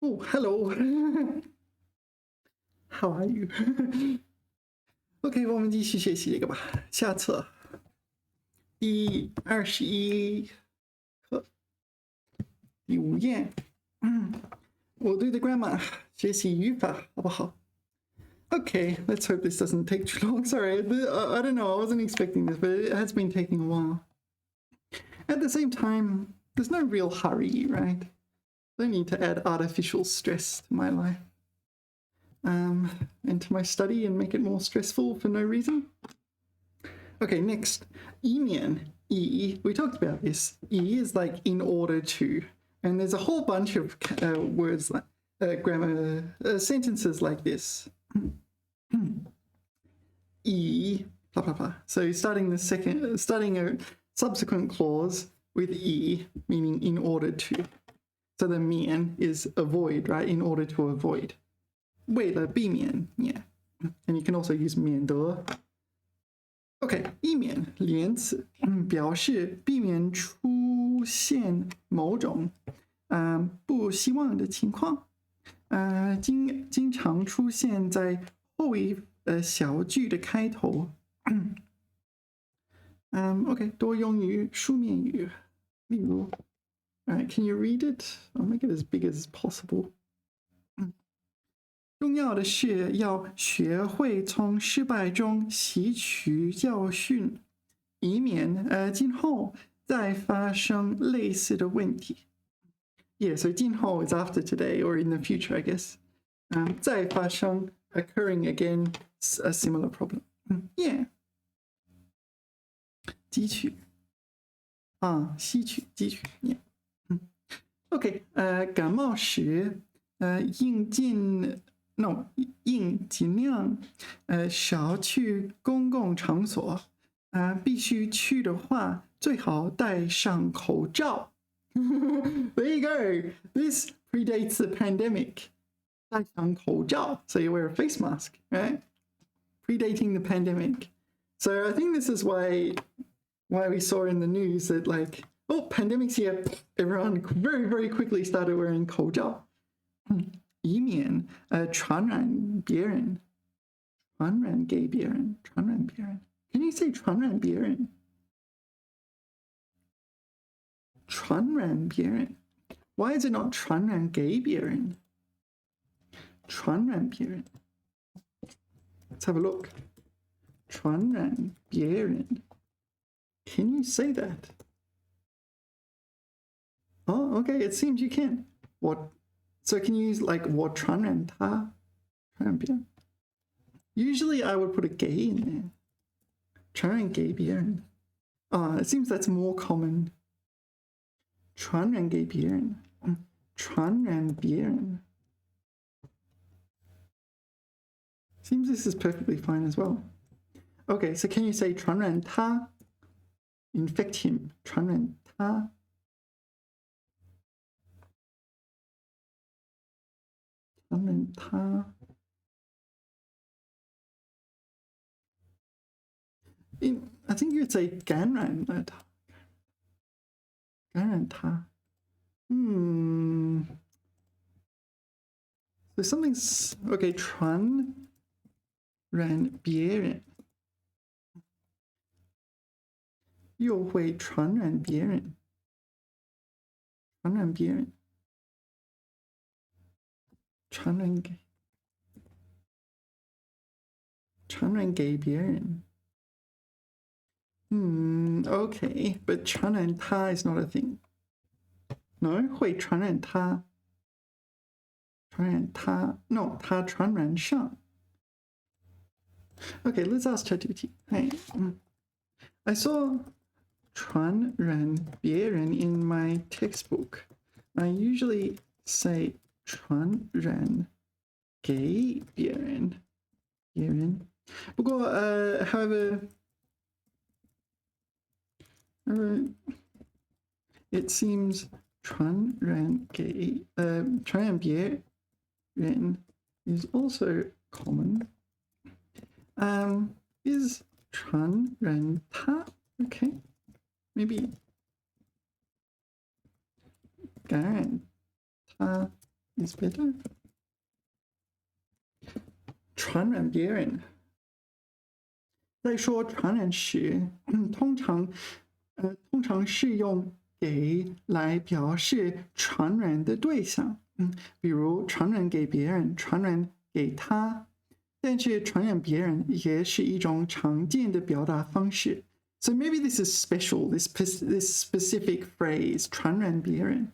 Oh, hello. How are you? OK，我们继续学习这个吧。下册第21课第5页。我对的 grammar 学习语法好不好 ？OK, let's hope this doesn't take too long. Sorry, I don't know. I wasn't expecting this, but it has been taking a while. At the same time, there's no real hurry, right? I don't need to add artificial stress to my life. And to my study and make it more stressful for no reason. Okay, next, 以免, we talked about this. 以 is like in order to, and there's a whole bunch of words like grammar sentences like this. 以 blah blah blah. So starting a subsequent clause with 以 meaning in order to. So the 免 is avoid, right? In order to avoid. 为了避免 yeah. And you can also use 免得 OK, 以免连词表示避免出现某种不希望的情况经常出现在后一小句的开头OK, 多用于书面语例如 Alright, can you read it? I'll make it as big as possible. 重要的是要学会从失败中吸取教训，以免今后再发生类似的问题。Yeah, so 今后 is after today or in the future, I guess. 再发生 occurring again a similar problem. Yeah. 汲取吸取汲取 Yeah. OK, 感冒时应尽量少去公共场所必须去的话最好戴上口罩 There you go. This predates the pandemic. 戴上口罩 So you wear a face mask, right? Predating the pandemic. So I think this is why we saw in the news that like, oh, pandemic's here. Everyone very, very quickly started wearing 口罩以免传染别人传染给别人传染别人 Can you say 传染别人传染别人 Why is it not 传染给别人传染别人 Let's have a look 传染别人 Can you say that? Oh, okay, it seems you can. What? So can you use like 我传染他传染别人 Usually I would put a 给 in there. 传染给别人 it seems that's more common. 传染给别人传染别人 Seems this is perfectly fine as well. Okay, so can you say 传染他 Infect him 传染他传染他I think you'd say 感染他感染他 So something's okay 传染别人又会传染别人传染别人传染给别人Okay, but 传染他 is not a thing. No, 会传染他传染他 No, 他传染上 Okay, let's ask ChatGPT. Hey, I saw 传染别人 in my textbook. I usually say 传染给别人不过however it seems 传染别人 is also common. Is 传染他 Okay, maybe 感染他 is better. 传染别人。在说传染时，通常是用给来表示传染的对象，比如传染给别人，传染给他。但是传染别人也是一种常见的表达方式。So maybe this is special, this specific phrase, 传染别人，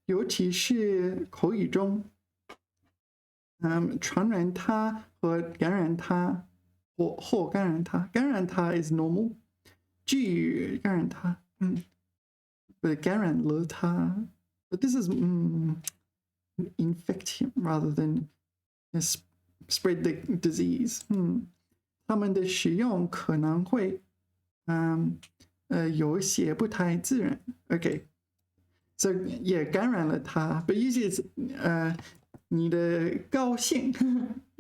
尤其是口语中，传染他和感染他。或感染他，感染他 is normal， 至于感染他感染了他 but this is infect him rather than spread the disease。他们的使用可能会有些不太自然。Okay， so 也感染了他 but usually it's 你的高兴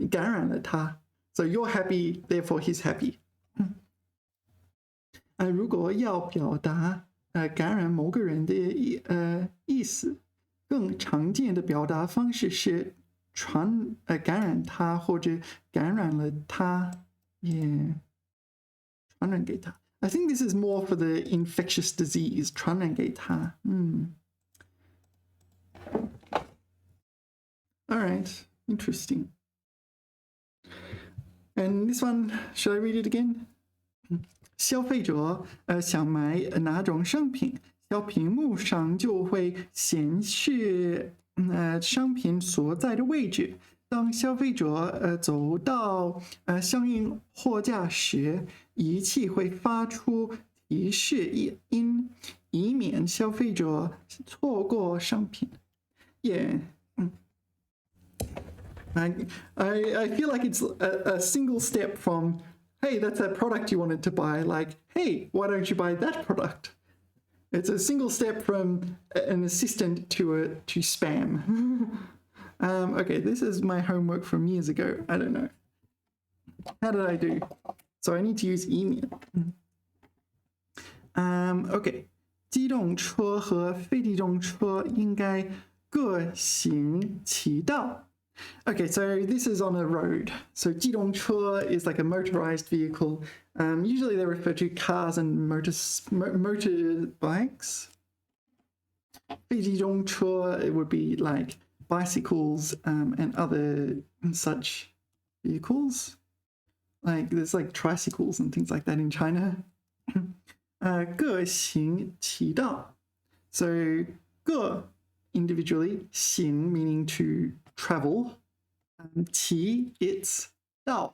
感染了他。So you're happy, therefore he's happy. 如果要表达感染某个人的意思，更常见的表达方式是感染他或者感染了他，也传染给他。I think this is more for the infectious disease. 传染给他。All right, interesting. And this one, should I read it again? 消费者想买哪种商品，小屏幕上就会显示商品所在的位置。当消费者走到相应货架时，仪器会发出提示音，以免消费者错过商品。Yeah. I feel like it's a single step from, hey, that's that product you wanted to buy, like, hey, why don't you buy that product? It's a single step from an assistant to spam. Okay, this is my homework from years ago. I don't know. How did I do? So I need to use email. Okay, 机动车和非机动车应该各行其道。Okay, so this is on a road. So 机动车 is like a motorized vehicle. Usually they refer to cars and motorbikes. 非机动车 it would be like bicycles and other such vehicles. Like there's like tricycles and things like that in China. 各行其道. So 各 individually, 行 meaning to travel. 骑 it's 道.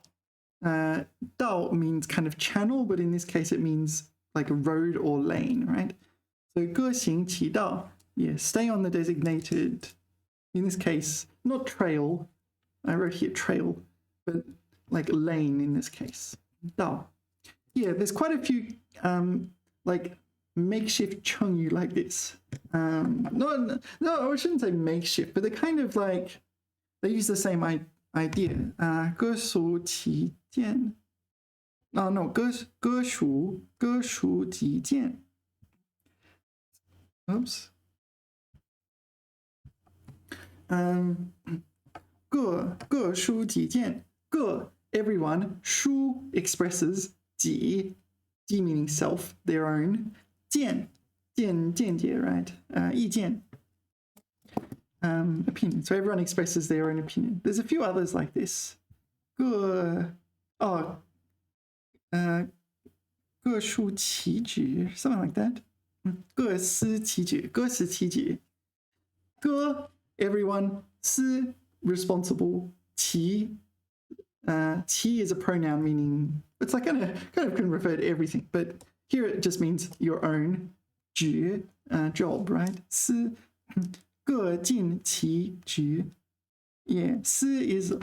道 means kind of channel, but in this case it means like a road or lane, right? So 各行其道, yeah, stay on the designated, in this case, not trail. I wrote here trail, but like lane in this case. 道. Yeah, there's quite a few like makeshift chengyu like this. No, I shouldn't say makeshift, but they're kind of like, they use the same idea. 各属其见. Oh no, 各属其见. Oops. 各属己见. 各 everyone. 属 expresses 己 meaning self, their own. 见解, right? 意见. Opinion. So everyone expresses their own opinion. There's a few others like this. 各抒其旨, something like that. 各司其职. 各司其职. 各 everyone. 司 responsible. 其 is a pronoun meaning, it's like kind of can refer to everything, but here it just means your own 职 job, right? 司各尽其职. Yeah, 司 is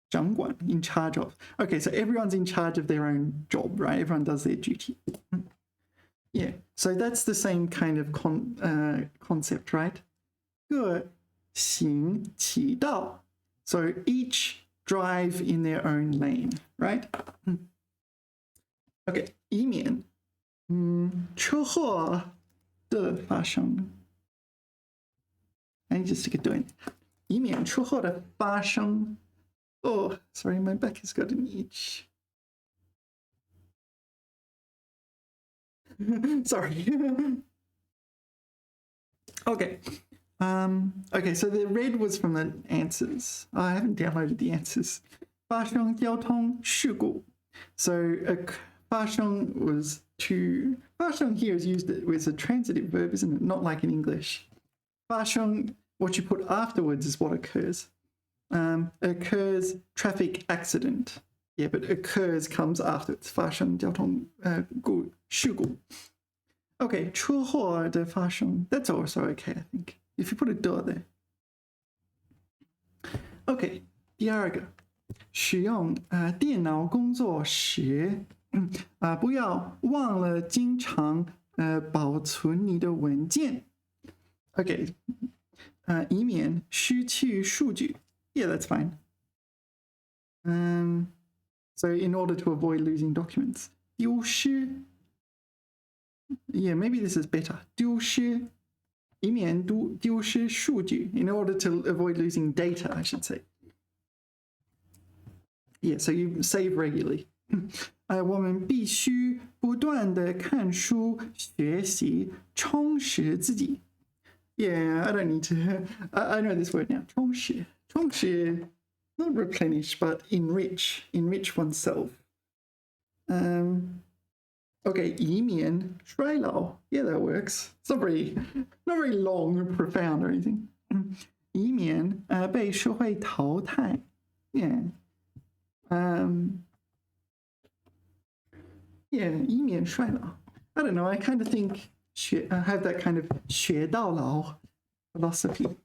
掌管, in charge of. Okay, so everyone's in charge of their own job, right? Everyone does their duty. Yeah, so that's the same kind of concept, right? 各行其道. So each drive in their own lane, right? Okay, 以免车祸的发生. and you just stick a 对，以免出后的发生。Oh, sorry, my back has got an itch. Sorry. Okay. Okay, so the red was from the answers. I haven't downloaded the answers. 发生交通事故. So 发生 was to. 发生 here is used as a transitive verb, isn't it? Not like in English. 发生, what you put afterwards is what occurs. Occurs traffic accident. Yeah, but occurs comes afterwards. 发生交通事故. Okay, 车祸的发生. That's also okay, I think. If you put a 的 there. Okay, 第二个，使用电脑工作时，不要忘了经常保存你的文件。Okay, 以免失去数据。Yeah, that's fine. So in order to avoid losing documents. 丢失. Yeah, maybe this is better. 丢失. 以免丢失数据. In order to avoid losing data, I should say. Yeah, so you save regularly. 我们必须不断地看书、学习、充实自己。Yeah, I don't need to. I know this word now. 充实. 充实, not replenish, but enrich. Enrich oneself. Okay, 以免衰老. Yeah, that works. It's not very long or profound or anything. 以免被社会淘汰. Yeah. Yeah, 以免衰老. I don't know. I kind of think I have that kind of 学到老 philosophy.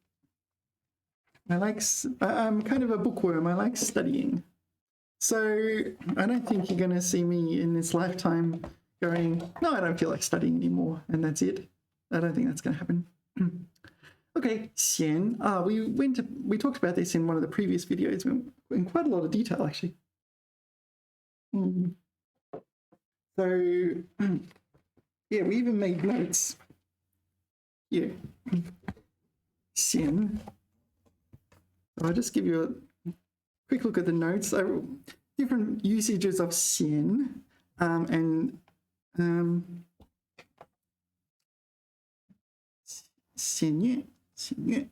I'm kind of a bookworm. I like studying. So I don't think you're going to see me in this lifetime going, no, I don't feel like studying anymore, and that's it. I don't think that's going to happen. Okay, 闲. We talked about this in one of the previous videos in quite a lot of detail, actually. So, yeah, we even made notes. Yeah. 闲. I'll just give you a quick look at the notes. Different usages of 闲 and 闲乐.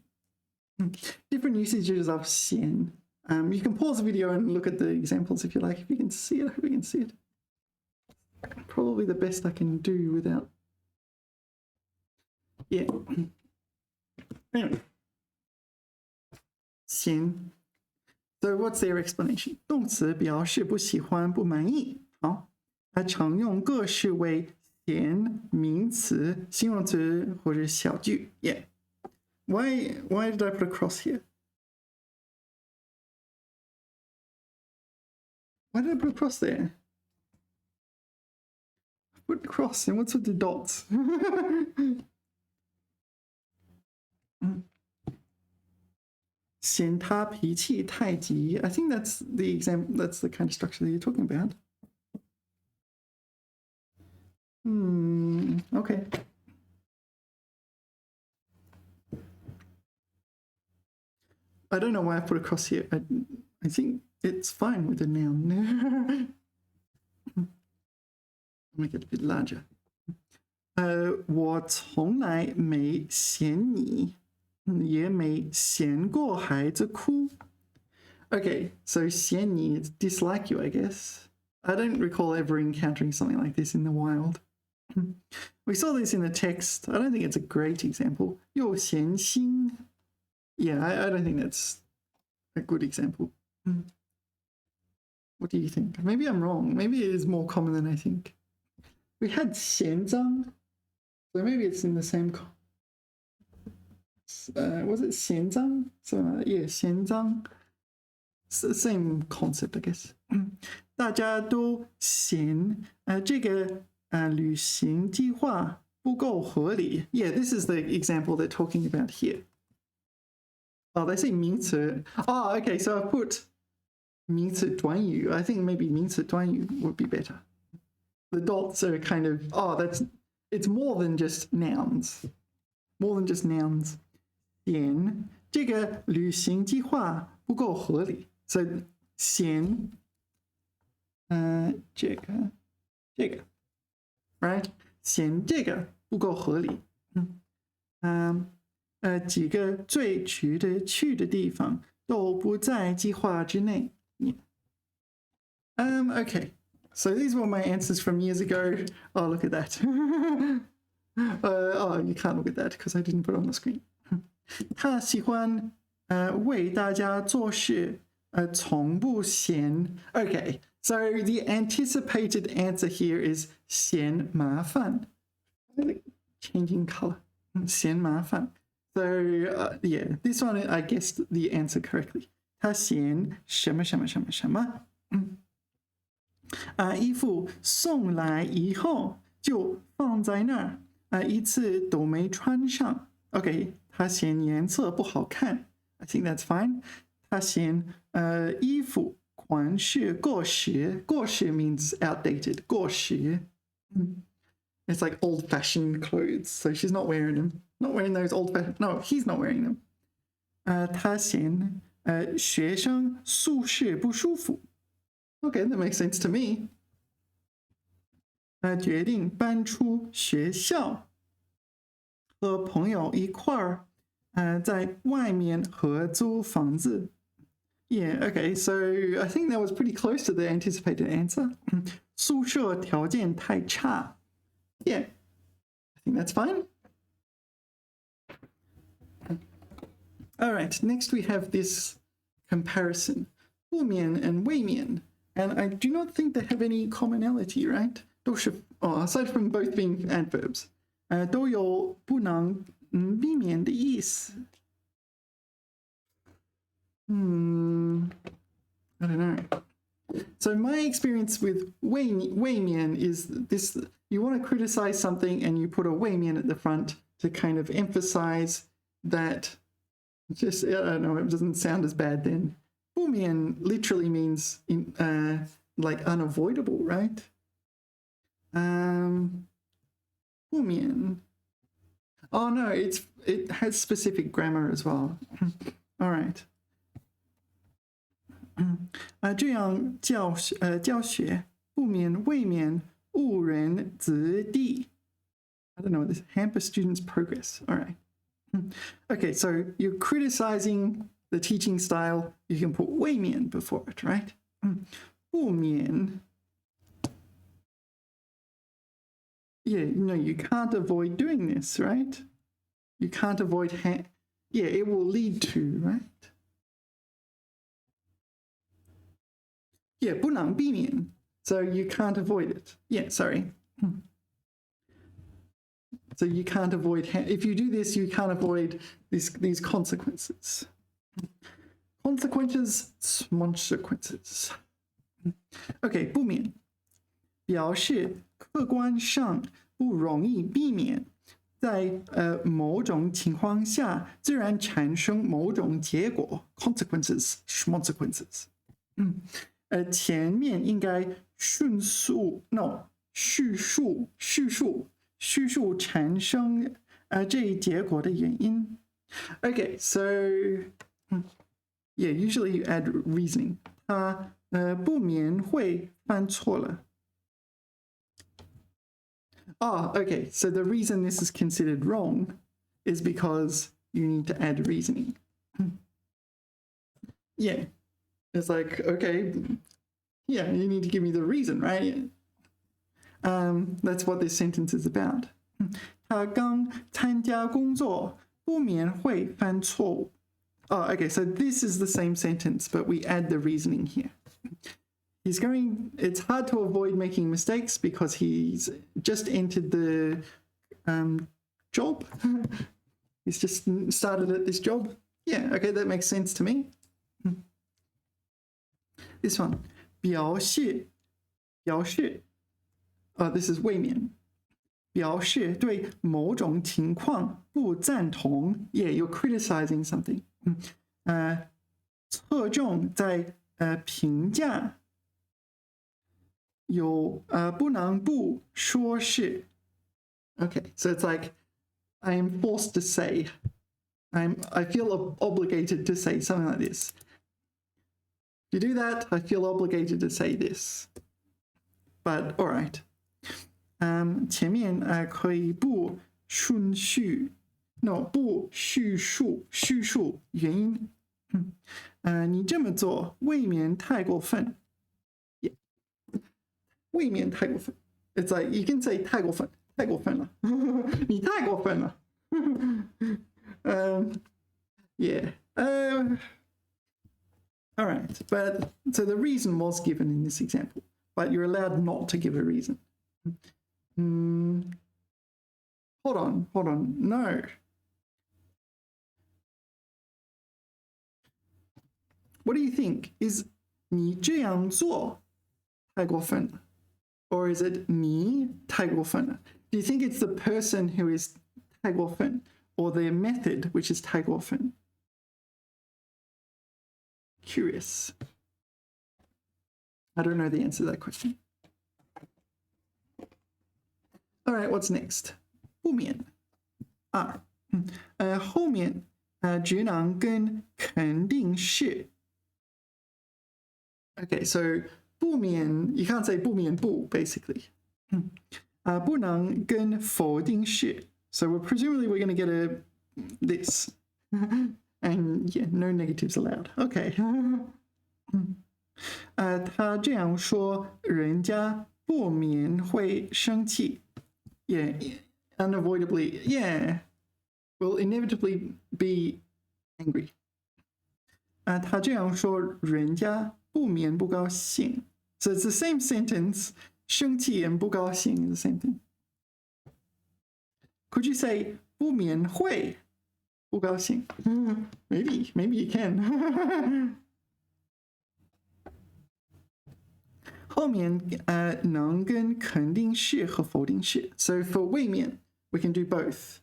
Different usages of 闲. You can pause the video and look at the examples if you like. If you can see it, I hope you can see it. Probably the best I can do without. Yeah. Anyway. 闲. So what's their explanation? 动词表示不喜欢、不满意。好，常用各式为闲名词、形容词或者小句。Yeah. Why did I put a cross here? Why did I put a cross there? I put a cross, and what's with the dots? 嫌他脾气太急. I think that's the example. That's the kind of structure that you're talking about. Okay. I don't know why I put a cross here. I think it's fine with a noun. Make it a bit larger. 我从来没嫌你。也没嫌过孩子哭. Okay, so 嫌你 is dislike you, I guess. I don't recall ever encountering something like this in the wild. We saw this in the text. I don't think it's a great example. 又嫌心. Yeah, I don't think that's a good example. What do you think? Maybe I'm wrong. Maybe it is more common than I think. We had 嫌脏, so maybe it's in the same. Was it 嫌脏? Something like that. Yeah, 嫌脏. It's the same concept, I guess. 大家都嫌这个旅行计划不够合理. Yeah, this is the example they're talking about here. Oh, they say 名词. Oh, okay, so I put 名词短语. I think maybe 名词短语 would be better. The dots are kind of, it's more than just nouns. More than just nouns. 嫌这个旅行计划不够合理。So 嫌这个 right 嫌这个不够合理。几个最值得去的地方都不在计划之内。Okay. So these were my answers from years ago. Oh, look at that. Oh, you can't look at that because I didn't put it on the screen. 他喜欢为大家做事，从不嫌。Okay, so the anticipated answer here is 嫌麻烦。Changing color. 嫌麻烦。So yeah, this one I guessed the answer correctly. 他嫌什么什么什么什么。衣服送来以后就放在那儿，一次都没穿上。OK， 他嫌颜色不好看。I think that's fine. 他嫌衣服款式过时，过时 means outdated. 过时。It's like old-fashioned clothes, so she's not wearing them. Not wearing those old-fashioned. No, he's not wearing them. 他嫌学生宿舍不舒服。Okay, that makes sense to me. 决定搬出学校，和朋友一块儿在外面合租房子。Yeah, okay, so I think that was pretty close to the anticipated answer. 宿舍条件太差。Yeah, I think that's fine. All right, next we have this comparison. 不免 and 未免. And I do not think they have any commonality, right? 都是 aside from both being adverbs, 都有不能避免的意思。I don't know. So my experience with 未免 is this: you want to criticize something and you put a 未免 at the front to kind of emphasize that. Just I don't know, it doesn't sound as bad then. 不免 literally means like unavoidable, right? 不免 Oh no, it has specific grammar as well. All right. 这样教学不免未免误人子弟。I don't know this hamper students' progress. All right. Okay, so you're criticizing the teaching style. You can put 未免 before it, right? 不免 Yeah, you can't avoid doing this, right? You can't avoid yeah, it will lead to, right? Yeah, 不能避免. So you can't avoid it. Yeah, sorry. So you can't avoid, if you do this, you can't avoid these consequences. Consequences. Okay, 不免表示客观上不容易避免，在某种情况下自然产生某种结果 consequences. 前面应该叙述产生这一结果的原因。Okay, so yeah, usually you add reasoning. 他不免会犯错了。Okay, so the reason this is considered wrong is because you need to add reasoning. Yeah, it's like, okay, yeah, you need to give me the reason, right? That's what this sentence is about. 他刚参加工作，不免会犯错误。Okay, so this is the same sentence, but we add the reasoning here. It's hard to avoid making mistakes because he's just entered the job. He's just started at this job. Yeah, okay, that makes sense to me. This one, 表示 this is 未免表示对某种情况不赞同 Yeah, you're criticizing something. 侧重在评价有不能不说是 Okay, so it's like I am forced to say I feel obligated to say something like this. If you do that, I feel obligated to say this. But all right. 前面可以不顺序 ，no 不叙述原因。你这么做未免太过分。Yeah. 未免太过分。It's like you can say 太过分了，你太过分了。Yeah. All right, but so the reason was given in this example, but you're allowed not to give a reason. Hold on. No. What do you think? Is 你这样做太过分了 or is it 你太过分了 Do you think it's the person who is 太过分 or the method which is 太过分 Curious. I don't know the answer to that question. All right, what's next? 不免2后面只能跟肯定是 Okay, so 不免 you can't say 不免不 basically. 不能跟否定是 So presumably we're going to get this. And yeah, no negatives allowed. Okay. 他这样说人家不免会生气 Yeah, unavoidably, yeah, will inevitably be angry. 他这样说人家不免不高兴 So it's the same sentence. 生气 and 不高兴 is the same thing. Could you say 不免会不高兴 Maybe you can. 后面能跟肯定是和否定是 So for 位面 we can do both.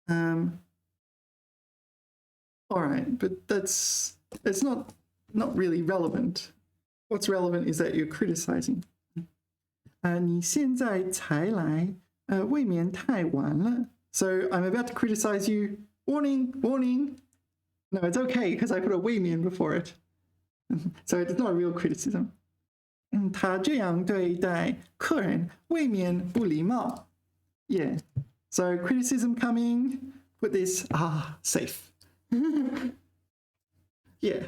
All right, but it's not really relevant. What's relevant is that you're criticizing. 你现在才来未免太晚了 So I'm about to criticize you. Warning. No, it's okay because I put a 未免 before it. So it's not a real criticism. 他这样对待客人未免不礼貌 Yeah. So criticism coming. Put this safe. Yeah.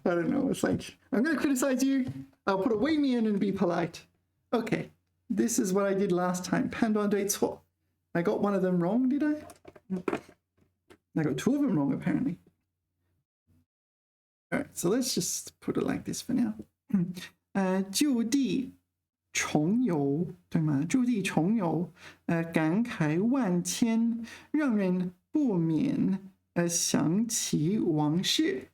I don't know. It's like I'm going to criticize you. I'll put a 未免 and be polite. Okay. This is what I did last time. 判断对错 I got one of them wrong, did I? I got 2 of them wrong, apparently. All right, so let's just put it like this for now. 就地重游，对吗？就地重游，感慨万千，让人不免想起往事。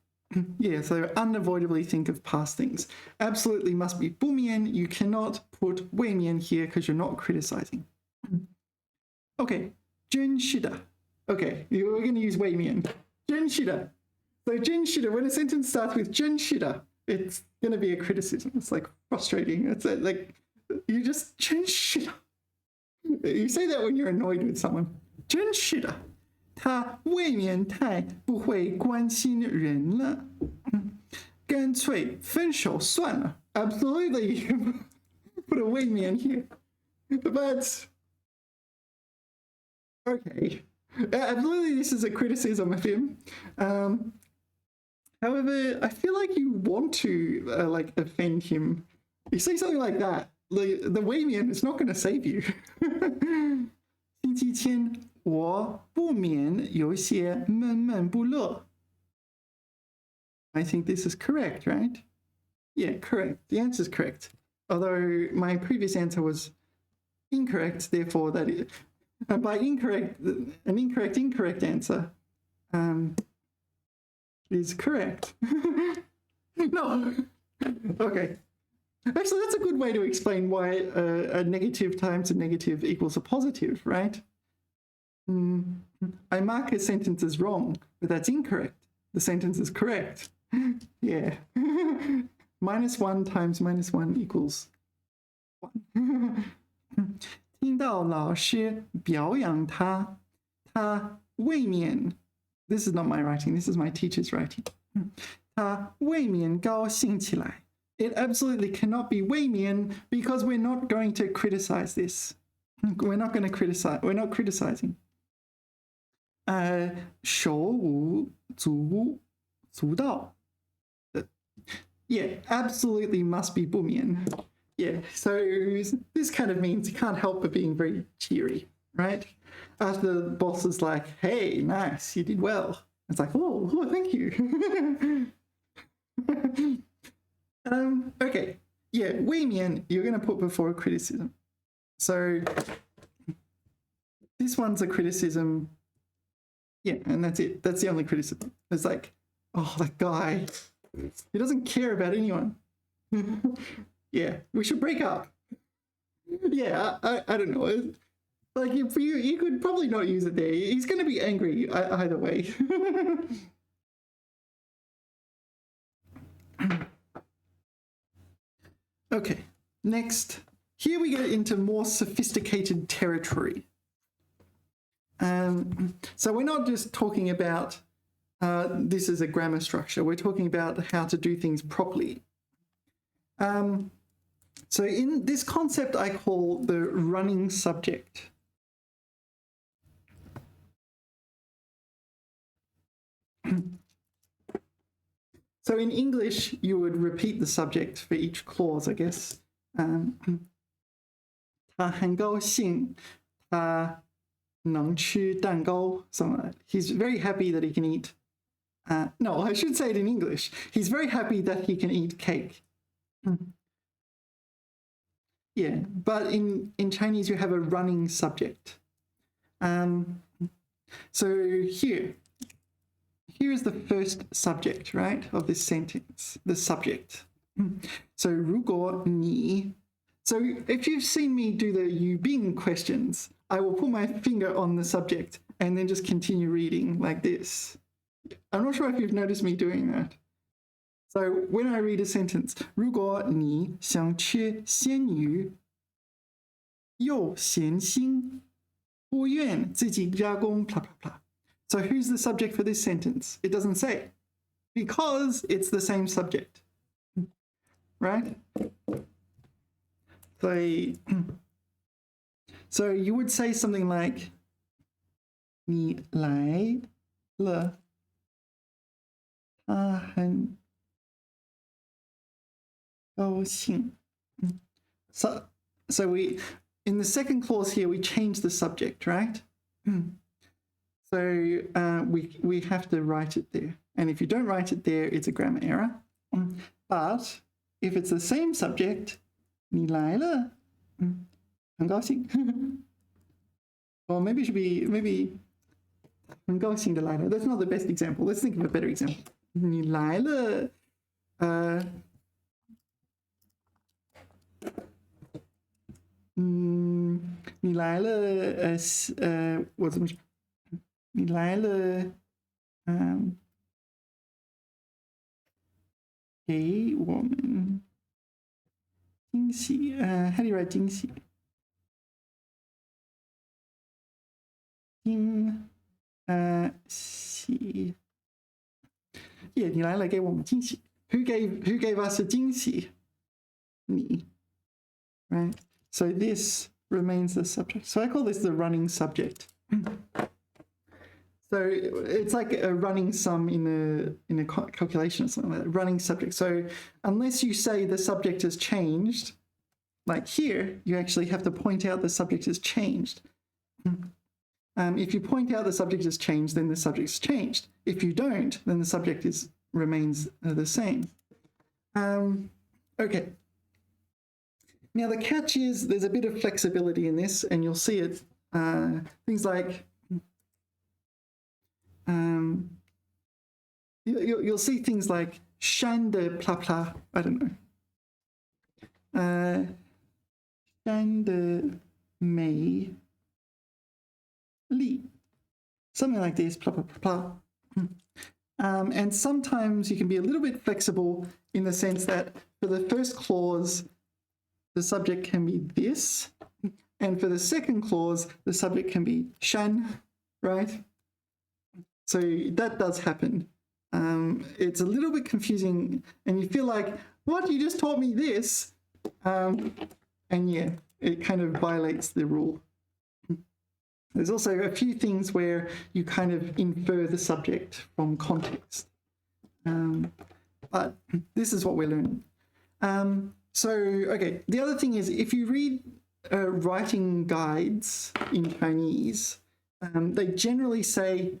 Yeah, so unavoidably think of past things. Absolutely must be 不免. You cannot put 未免 here because you're not criticizing. Okay, 真是的. Okay, we're going to use 未免. 真是的. So 真是的, when a sentence starts with 真是的, it's going to be a criticism. It's like frustrating. It's like, you just 真是的. You say that when you're annoyed with someone. 真是的. 他未免太不会关心人了，干脆分手算了。Absolutely, put a 未免 here, but okay. Absolutely, this is a criticism of him. However, I feel like you want to like offend him. You say something like that, the 未免 is not going to save you. 星期天我不免有些闷闷不乐 I think this is correct, right? Yeah, correct. The answer is correct. Although my previous answer was incorrect, therefore that is, by incorrect, an incorrect answer is correct. No. Okay. Actually, that's a good way to explain why a negative times a negative equals a positive, right? I mark a sentence as wrong, but that's incorrect. The sentence is correct. Yeah. -1 times -1 equals 1. 听到老师表扬他，他未免 this is not my writing, this is my teacher's writing. 他未免高兴起来. It absolutely cannot be 未免 because we're not going to criticize this. We're not going to criticize. We're not criticizing. 手舞足蹈. Yeah, absolutely must be 不免. Yeah, so this kind of means you can't help but being very cheery, right? After the boss is like, hey, nice, you did well. It's like, oh thank you. Okay, yeah, 未免 you're going to put before a criticism. So this one's a criticism. Yeah, and that's it. That's the only criticism. It's like, oh, that guy, he doesn't care about anyone. Yeah, we should break up. Yeah, I don't know. Like, if you could probably not use it there. He's going to be angry either way. Okay, next. Here we get into more sophisticated territory. So we're not just talking about this is a grammar structure. We're talking about how to do things properly. So in this concept I call the running subject. So in English, you would repeat the subject for each clause, I guess. 他很高兴，他能吃蛋糕, something like that. He's very happy that he can eat. No, I should say it in English. He's very happy that he can eat cake. Yeah, but in Chinese, you have a running subject. So here is the first subject, right, of this sentence, the subject. So 如果你, so if you've seen me do the 语病 questions, I will put my finger on the subject and then just continue reading like this. I'm not sure if you've noticed me doing that. So when I read a sentence, 如果你想吃鲜鱼又闲心不愿自己加工 blah blah blah. So who's the subject for this sentence? It doesn't say, because it's the same subject, right? So you would say something like 你来了，他很高兴. So we, in the second clause here, we change the subject, right? So we have to write it there. And if you don't write it there, it's a grammar error. But if it's the same subject, 你来了，很高兴. Or maybe it should be, maybe 很高兴的来了. That's not the best example. Let's think of a better example. 你来了，你来了，我怎么说？你来了，给我们惊喜。How do you write 惊喜？惊喜。Yeah, 你来了，给我们惊喜。Who gave us a 惊喜？你。Right. So this remains the subject. So I call this the running subject. So it's like a running sum in a calculation or something like that, running subject. So unless you say the subject has changed, like here, you actually have to point out the subject has changed. If you point out the subject has changed, then the subject's changed. If you don't, then the subject remains the same. Okay. Now the catch is there's a bit of flexibility in this, and you'll see it. Things like you'll see things like 山的 pla pla, I don't know. 山的美丽, something like this, pla pla pla pla. And sometimes you can be a little bit flexible in the sense that for the first clause, the subject can be this, and for the second clause, the subject can be 山, right? So that does happen. It's a little bit confusing, and you feel like, what? You just taught me this. And yeah, it kind of violates the rule. There's also a few things where you kind of infer the subject from context. But this is what we're learning. Okay, the other thing is, if you read writing guides in Chinese, they generally say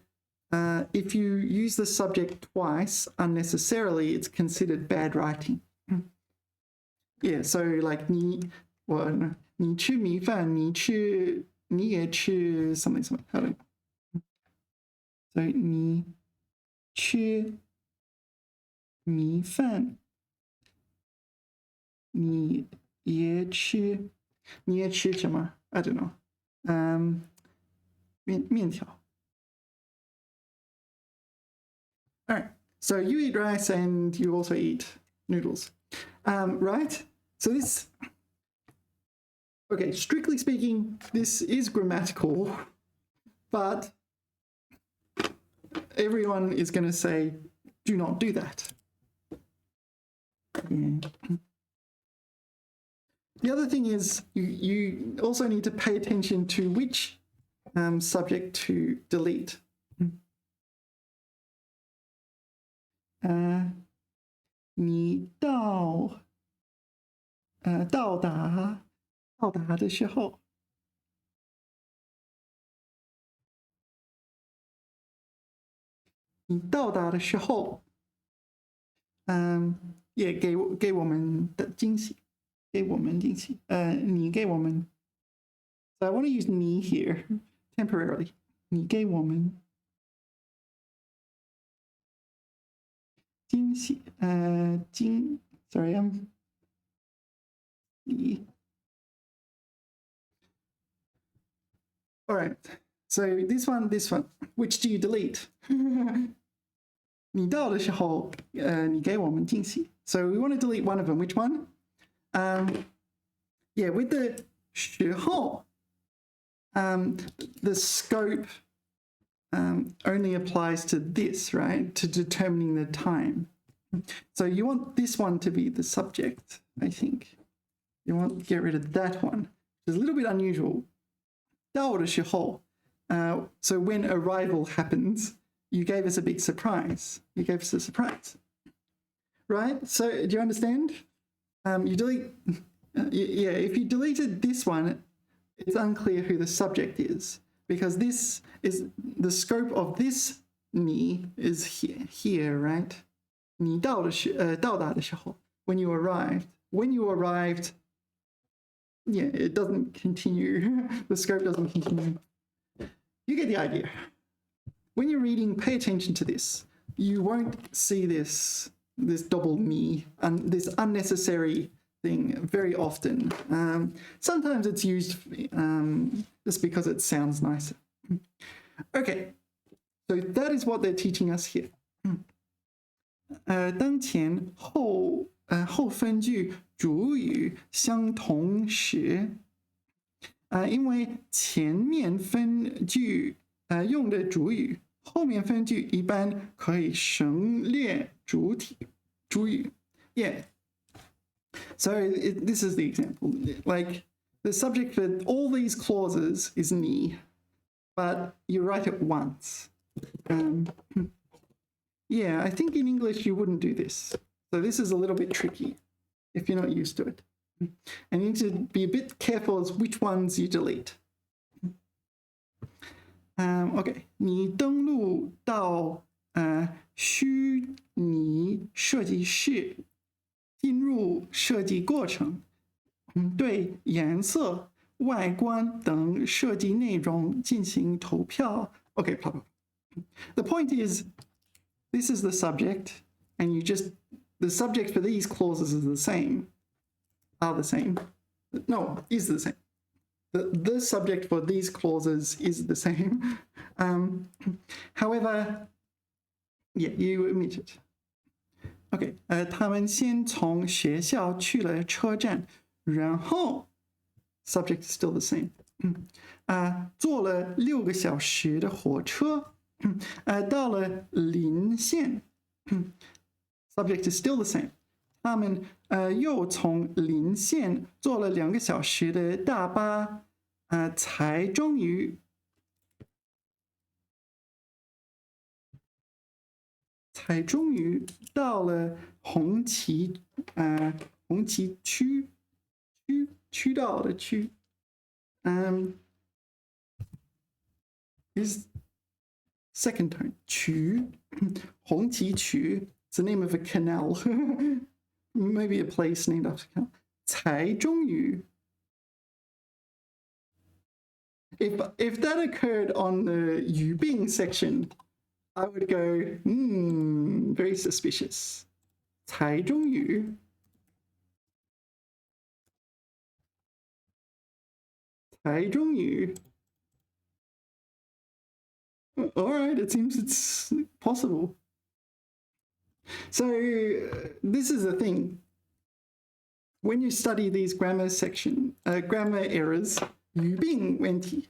if you use the subject twice unnecessarily, it's considered bad writing. Yeah, so like 你吃米饭，你也吃 something. I don't know. So 你吃米饭，你也吃什么 I don't know. 面条。All right, so you eat rice and you also eat noodles, right? So this, okay, strictly speaking, this is grammatical, but everyone is going to say, do not do that. Yeah. The other thing is you also need to pay attention to which subject to delete. 你到达的时候，你到达的时候，也给我们的惊喜，给我们惊喜。你给我们 ，so I want to use 你 here temporarily. 你给我们惊喜，sorry, I'm 你。All right, so this one, which do you delete? 你到的时候，你给我们惊喜。So we want to delete one of them. Which one? Yeah, with the 时候, the scope only applies to this, right? To determining the time. So you want this one to be the subject, I think. You want to get rid of that one. It's a little bit unusual. 到的时候, so when arrival happens, you gave us a big surprise. You gave us a surprise. Right? So do you understand? You delete, yeah, if you deleted this one, it's unclear who the subject is, because this is the scope of this 你 is here, right? 你到达的时候, when you arrived. When you arrived, yeah, it doesn't continue. The scope doesn't continue. You get the idea. When you're reading, pay attention to this. You won't see this double 你 and this unnecessary thing very often. Sometimes it's used just because it sounds nicer. Okay, so that is what they're teaching us here. 当前后分句主语相同时，因为前面分句用的主语，后面分句一般可以省略主语。Yeah. So this is the example. Like the subject for all these clauses is 你, but you write it once. Yeah, I think in English you wouldn't do this. So this is a little bit tricky if you're not used to it. And you need to be a bit careful as which ones you delete. Okay, 你登录到虚拟设计室，进入设计过程，对颜色、外观等设计内容进行投票。Okay, blah, blah. The point is, this is the subject, and the subject for these clauses is the same. Are the same. No, is the same. The subject for these clauses is the same. However, yeah, you omit it. Okay, 他们先从学校去了车站，然后 subject is still the same. 坐了6个小时的火车，到了临县 subject is still the same. 他们又从临县坐了2个小时的大巴，才终于到了红旗区道的区。is second tone 渠，红旗渠 it's the name of a canal. Maybe a place named after a canal. 才终于 if that occurred on the 语病 section, I would go, very suspicious. 才终于 才终于 all right, it seems it's possible. So this is the thing. When you study these grammar errors, 语病问题,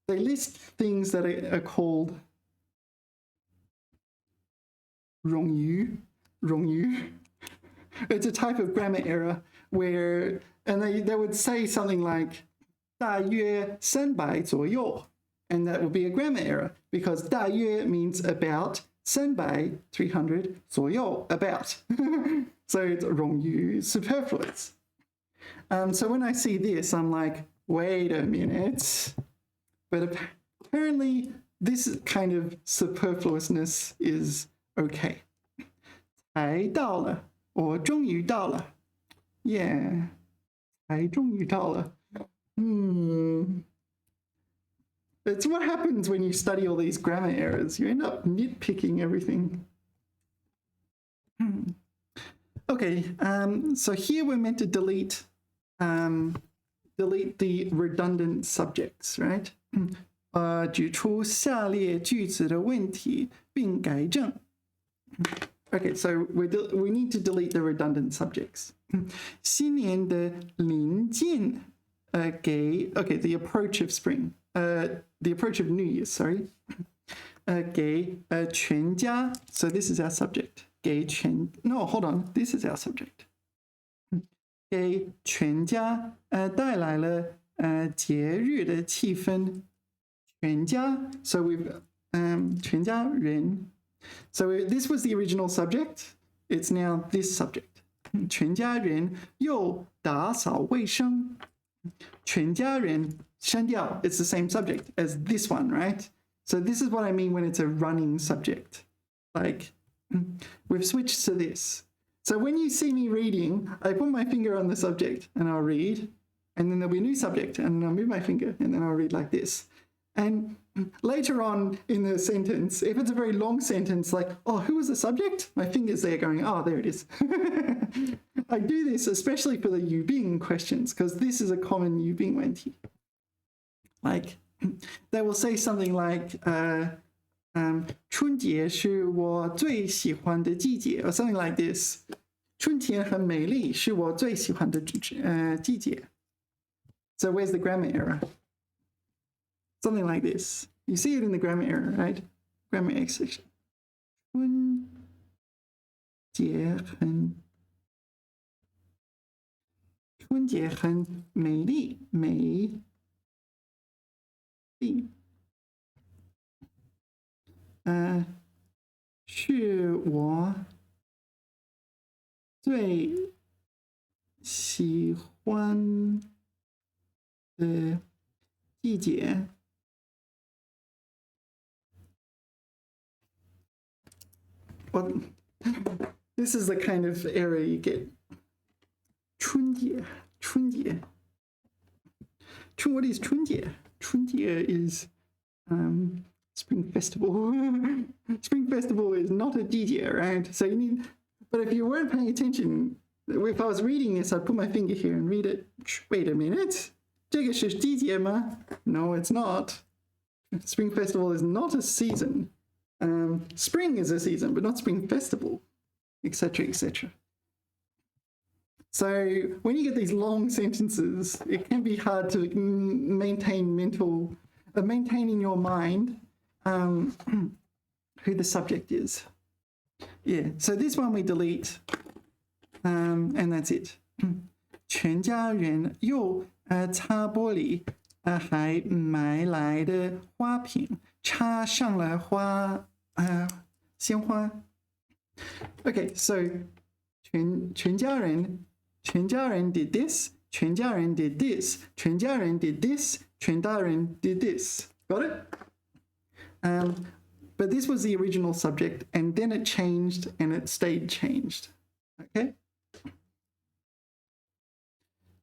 they list things that are called 冗余. It's a type of grammar error where, and they would say something like 大约300左右, and that would be a grammar error because 大约 means about, 300, 300, 左右, about. So it's 冗余, superfluous. So when I see this, I'm like, wait a minute. But apparently this kind of superfluousness is okay. 才到了 or 终于到了 Yeah, 才终于到了 It's what happens when you study all these grammar errors. You end up nitpicking everything. Okay, so here we're meant to delete the redundant subjects, right? 举出下列句子的问题并改正 Okay, so we need to delete the redundant subjects. 新年的临近okay, the approach of spring, the approach of New Year's, sorry. 给全家 so this is our subject. 给全 no, hold on, this is our subject. 给全家带来了节日的气氛。全家 so we've 全家人 so this was the original subject. It's now this subject. 全家人又打扫卫生。全家人删掉 it's the same subject as this one, right? So this is what I mean when it's a running subject. Like we've switched to this. So when you see me reading, I put my finger on the subject and I'll read, and then there'll be a new subject and I'll move my finger and then I'll read like this. And later on in the sentence, if it's a very long sentence, like, oh, who was the subject? My finger's there going, oh, there it is. I do this especially for the 语病 questions, because this is a common 语病问题. Like, they will say something like, 春节是我最喜欢的季节, or something like this. 春天很美丽，是我最喜欢的季节. So where's the grammar error? Something like this. You see it in the grammar error, right? Grammar X section. 春节很美丽，美丽。是我最喜欢的季节。Well, this is the kind of error you get. 春节. What is 春节? 春节 is Spring Festival. Spring Festival is not a 季节, right? So you need, but if you weren't paying attention, if I was reading this, I'd put my finger here and read it. Wait a minute. 这个是季节吗? No, it's not. Spring Festival is not a season. Spring is a season, but not Spring Festival, etc., etc. So when you get these long sentences, it can be hard to maintain in your mind who the subject is. Yeah, so this one we delete, and that's it. 全家人又擦玻璃，还买来的花瓶插上了鲜花。Okay, so 全家人 did this, 全家人 did this, 全家人 did this, 全家人 did this. Got it? But this was the original subject, and then it changed, and it stayed changed. Okay?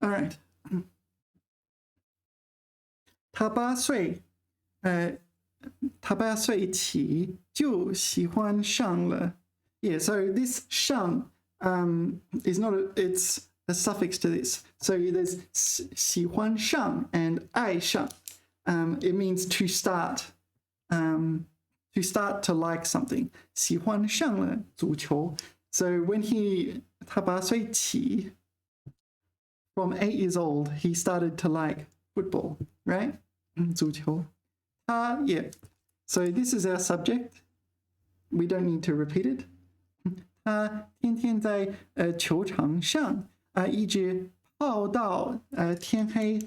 All right. 他8岁起就喜欢上了。Yeah, so this 上 is not it's a suffix to this. So there's 喜欢上 and 爱上. It means to start to like something. 喜欢上了足球. So when他8岁起 from 8 years old, he started to like football, right? 足球. Yeah. So this is our subject. We don't need to repeat it. 他天天在球场上一直泡到天黑。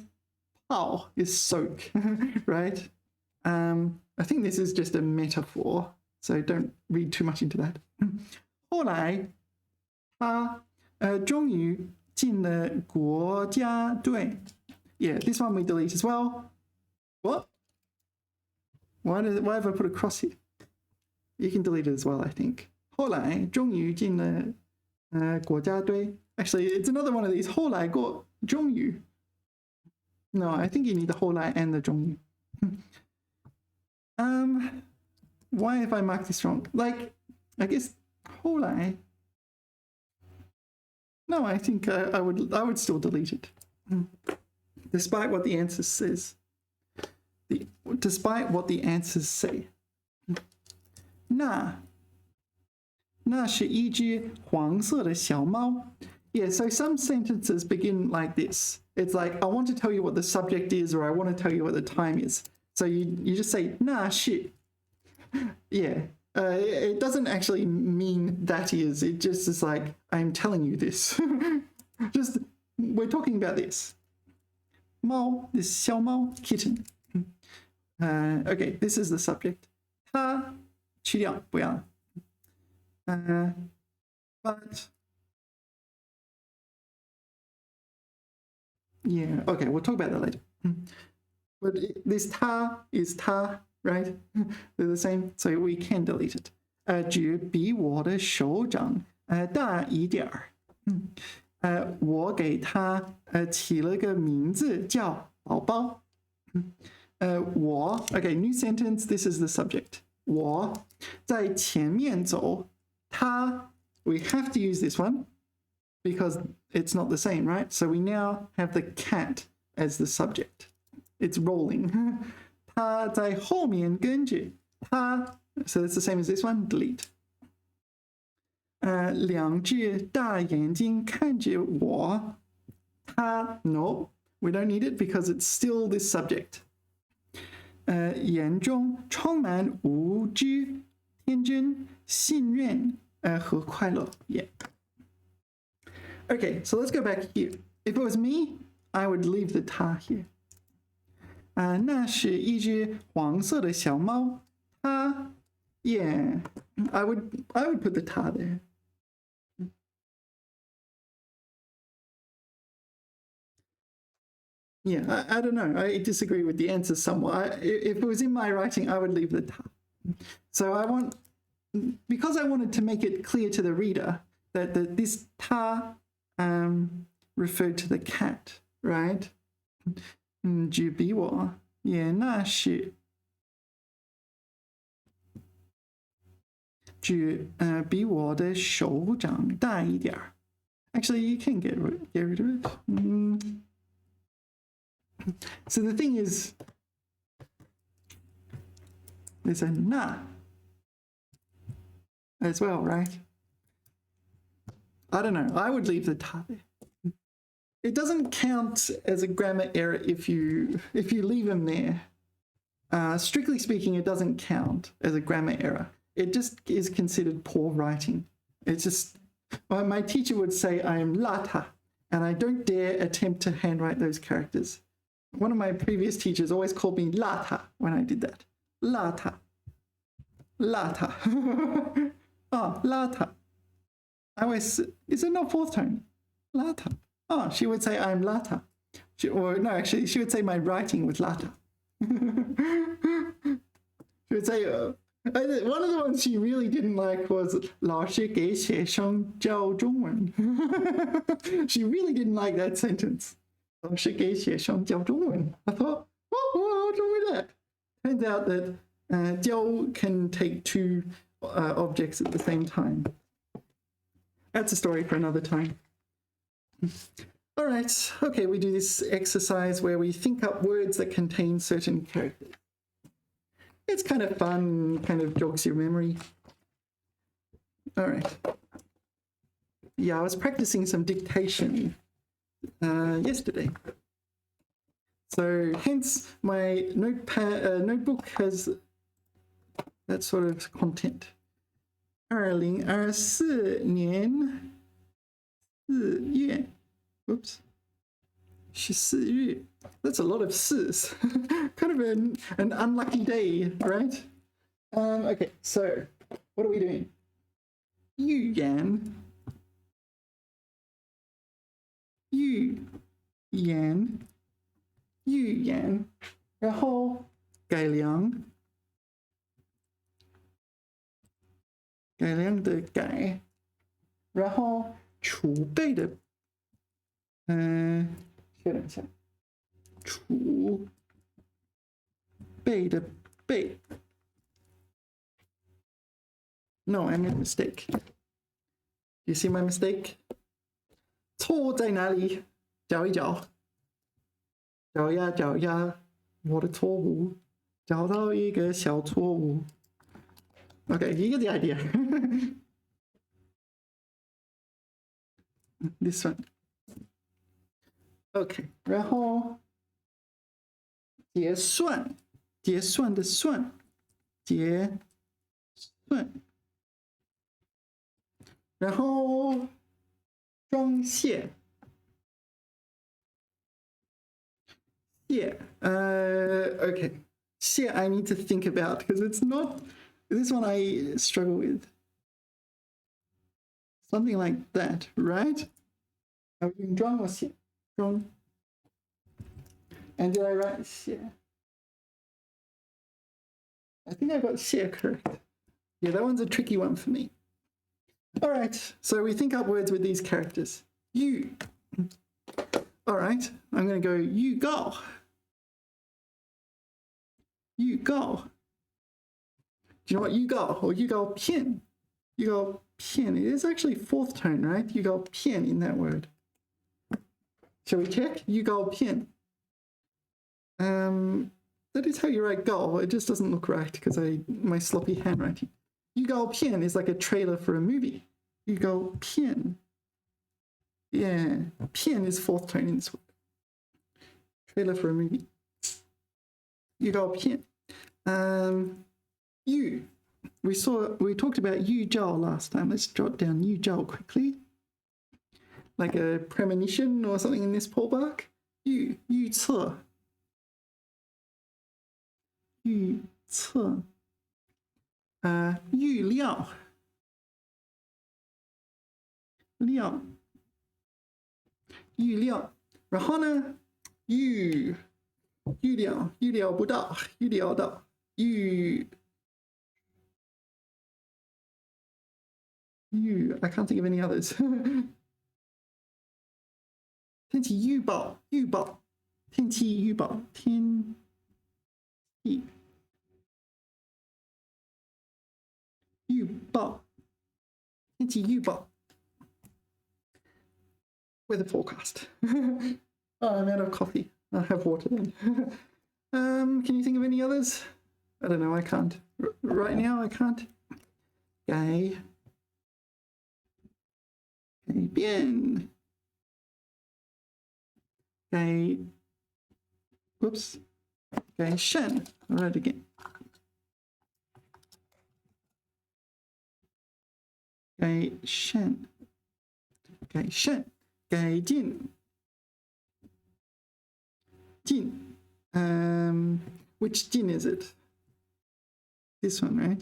泡 is soak, right? I think this is just a metaphor, so don't read too much into that. 后来他终于进了国家队. Yeah, this one we delete as well. What? Why have I put a cross here? You can delete it as well, I think. 后来终于进了国家队. Actually, it's another one of these. 后来过终于. No, I think you need the 后来 and the 终于. Why have I marked this wrong? Like, I guess 后来. No, I think I would still delete it, despite what the answer says. Despite what the answers say. 那是一只黄色的小猫. Yeah, so some sentences begin like this. It's like, I want to tell you what the subject is, or I want to tell you what the time is. So you just say 那是. Yeah, it doesn't actually mean that is. It just is like, I'm telling you this. Just, we're talking about this. 猫, this 小猫, kitten. Okay, this is the subject. 它去掉, 不要. But yeah, okay, we'll talk about that later. But this 它 is 它, right? They're the same, so we can delete it. 只比我的手掌大一点儿. 我给它起了个名字叫宝宝. 我 okay, new sentence, this is the subject. 我在前面走. 它 we have to use this one because it's not the same, right? So we now have the cat as the subject. It's rolling. 它在后面跟着. 它 so it's the same as this one, delete. 两只大眼睛看着我. 它 no, we don't need it because it's still this subject. 眼中充满无知、天真、信任和快乐. Yeah. Okay, so let's go back here. If it was me, I would leave the 它 here. 那是一只黄色的小猫. 它 yeah, I would put the 它 there. Yeah, I don't know. I disagree with the answer somewhat. If it was in my writing, I would leave the 它. So because I wanted to make it clear to the reader that this 它 referred to the cat, right? 只比我 yeah, 那是只比我的手掌大一点儿. Actually, you can get rid of it. So the thing is, there's a 那 as well, right? I don't know. I would leave the 它 there. It doesn't count as a grammar error if you leave them there. Strictly speaking, it doesn't count as a grammar error. It just is considered poor writing. It's just, well, my teacher would say I am lata, and I don't dare attempt to handwrite those characters. One of my previous teachers always called me lata when I did that. Lata. Lata. Oh, lata. I always, is it not fourth tone? Lata. Oh, she would say I'm lata. Actually, she would say my writing was lata. She would say, one of the ones she really didn't like was 老师给学生教中文. She really didn't like that sentence. 老师给学生教中文. I thought, what's wrong with that? Turns out that 教 can take two objects at the same time. That's a story for another time. All right, okay, we do this exercise where we think up words that contain certain characters. It's kind of fun, kind of jogs your memory. All right. Yeah, I was practicing some dictation yesterday. So hence my notebook has that sort of content. 2024年4月 Oops. 14日. That's a lot of S's. Kind of an unlucky day, right? Okay, so what are we doing? 语言 然后改良的改，然后储备的确认一下，储备的备。No, I made a mistake. Do you see my mistake? 错误在哪里？找一找，找呀，我的错误，找到一个小错误。Okay, you get the idea. This one. Okay, 然后结算的算，结算，然后装卸。Okay. Shit, I need to think about because it's not, this one I struggle with. Something like that, right? Are we doing 装 or 写? 装. And did I write 写? I think I got 写 correct. Yeah, that one's a tricky one for me. All right, so we think up words with these characters. You. All right, I'm going to go you go. You go. Do you know what you go? Or you go pin. You go pin. It is actually fourth tone, right? You go pin in that word. Shall we check? You go pin. That is how you write go. It just doesn't look right because my sloppy handwriting. You go pin is like a trailer for a movie. You go pin. Yeah, pin is fourth tone in this word. Trailer for a movie. You go pin. You. We talked about yu zhao last time. Let's jot down yu zhao quickly. Like a premonition or something in this Paul bark. Yu ce. Yu ce. Yu liao. Liao. Yu liao. 然后呢 预料不到，预料到，I can't think of any others. 天气预报，天气预报，天气预报，天气预报。Weather forecast. Oh, I'm out of coffee. I'll have water then. Can you think of any others? I don't know, I can't. Right now, I can't. 改变 Whoops. 改善 I'll write it again 改善改善改进进 which 进 is it? This one, right?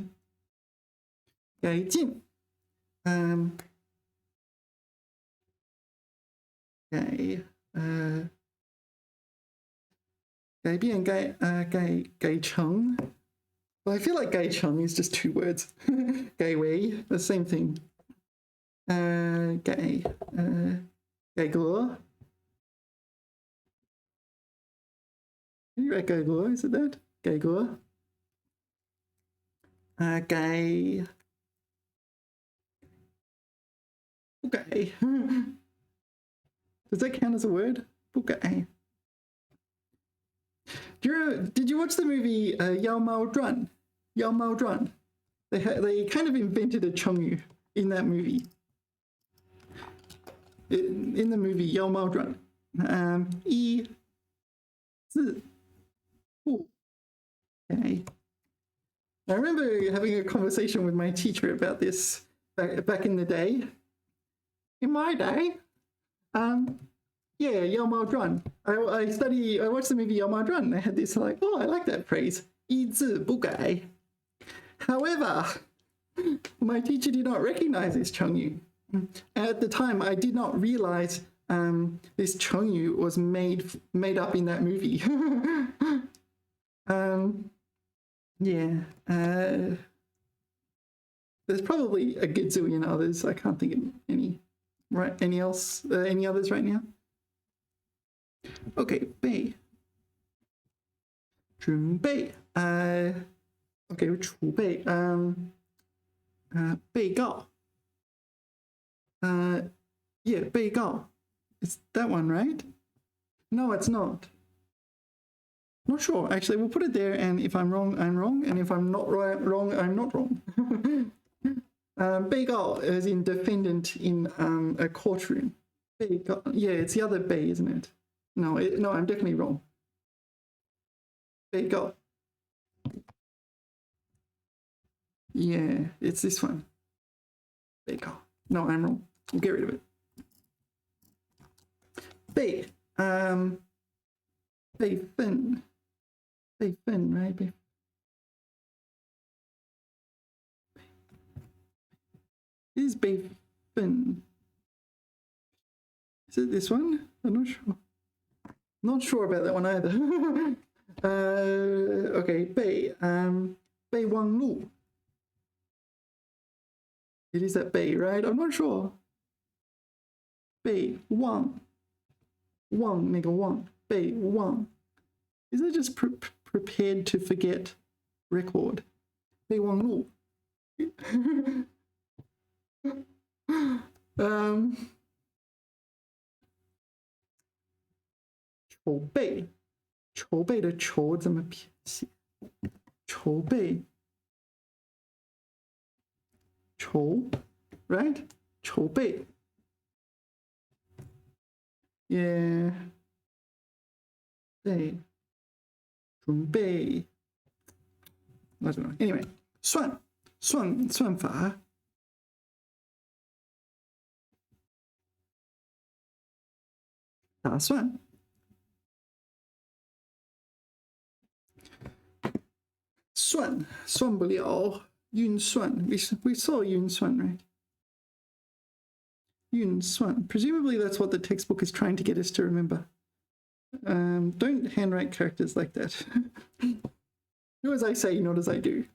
改进 改变改成 Well, I feel like 改成 is just 2 words. 改为 the same thing. 改革 Can you write 改革 Is it that? 改革改不改 Does that count as a word? 不改 Did you watch the movie 妖猫传? 妖猫传 They kind of invented a 成语 in that movie. In the movie 妖猫传 一字不改 I remember having a conversation with my teacher about this back in the day. In my day, yeah, 妖猫传 I watched the movie 妖猫传 and I had this like, oh, I like that phrase. 一字不改 However, my teacher did not recognize this 成语 At the time, I did not realize this 成语 was made up in that movie. Yeah, there's probably a gazillion others. I can't think of any. Right? Any others right now? Okay, 备准备 okay, 储备被告 yeah, 被告 It's that one, right? No, it's not. Not sure. Actually, we'll put it there, and if I'm wrong, I'm wrong, and if I'm not wrong, I'm not wrong. 被告 as in defendant in a courtroom. 被告 yeah, it's the other 被, isn't it? No, I'm definitely wrong. 被告 yeah, it's this one. 被告 No, I'm wrong. We'll get rid of it. 备备份 right? Is 备份 Is it this one? I'm not sure. Not sure about that one either. Okay, 备忘录 It is that 备, right? I'm not sure. 备忘那个忘备忘 Is it just prepared to forget record? 备忘录 筹备的筹怎么写？筹备right? 筹备 yeah 准备 I don't know. Anyway, 算法打算算不了运算 we saw 运算 right? 运算 presumably that's what the textbook is trying to get us to remember. Don't handwrite characters like that. Do as I say, not as I do.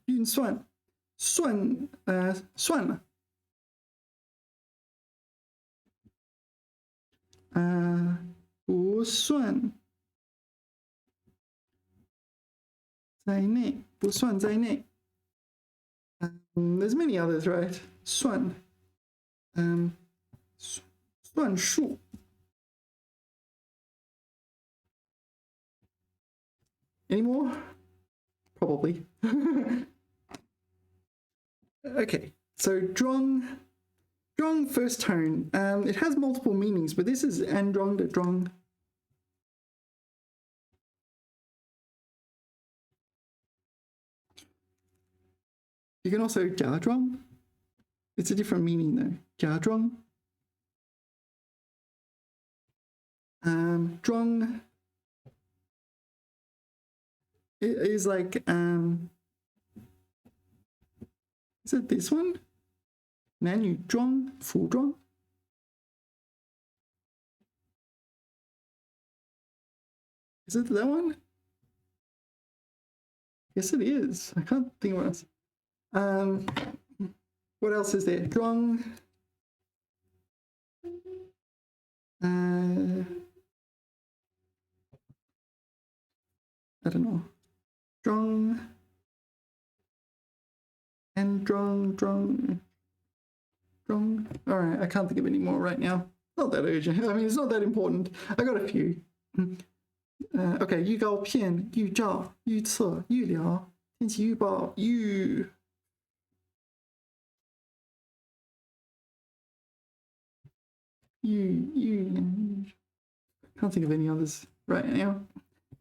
运算算了不算在内不算在内 There's many others, right? 算数 Any more? Probably. Okay, so 装 first tone. It has multiple meanings, but this is 安装的装 You can also 假装. It's a different meaning though. 假装. 装 is like is it this one? 男女装服装. Is it that one? Yes, it is. I can't think what else. What else is there? 装. I don't know. 装 and 装. All right, I can't think of any more right now. Not that urgent. I mean, it's not that important. I got a few. Okay, 预告片、预兆、预测、预聊、天气预报、can't think of any others right now.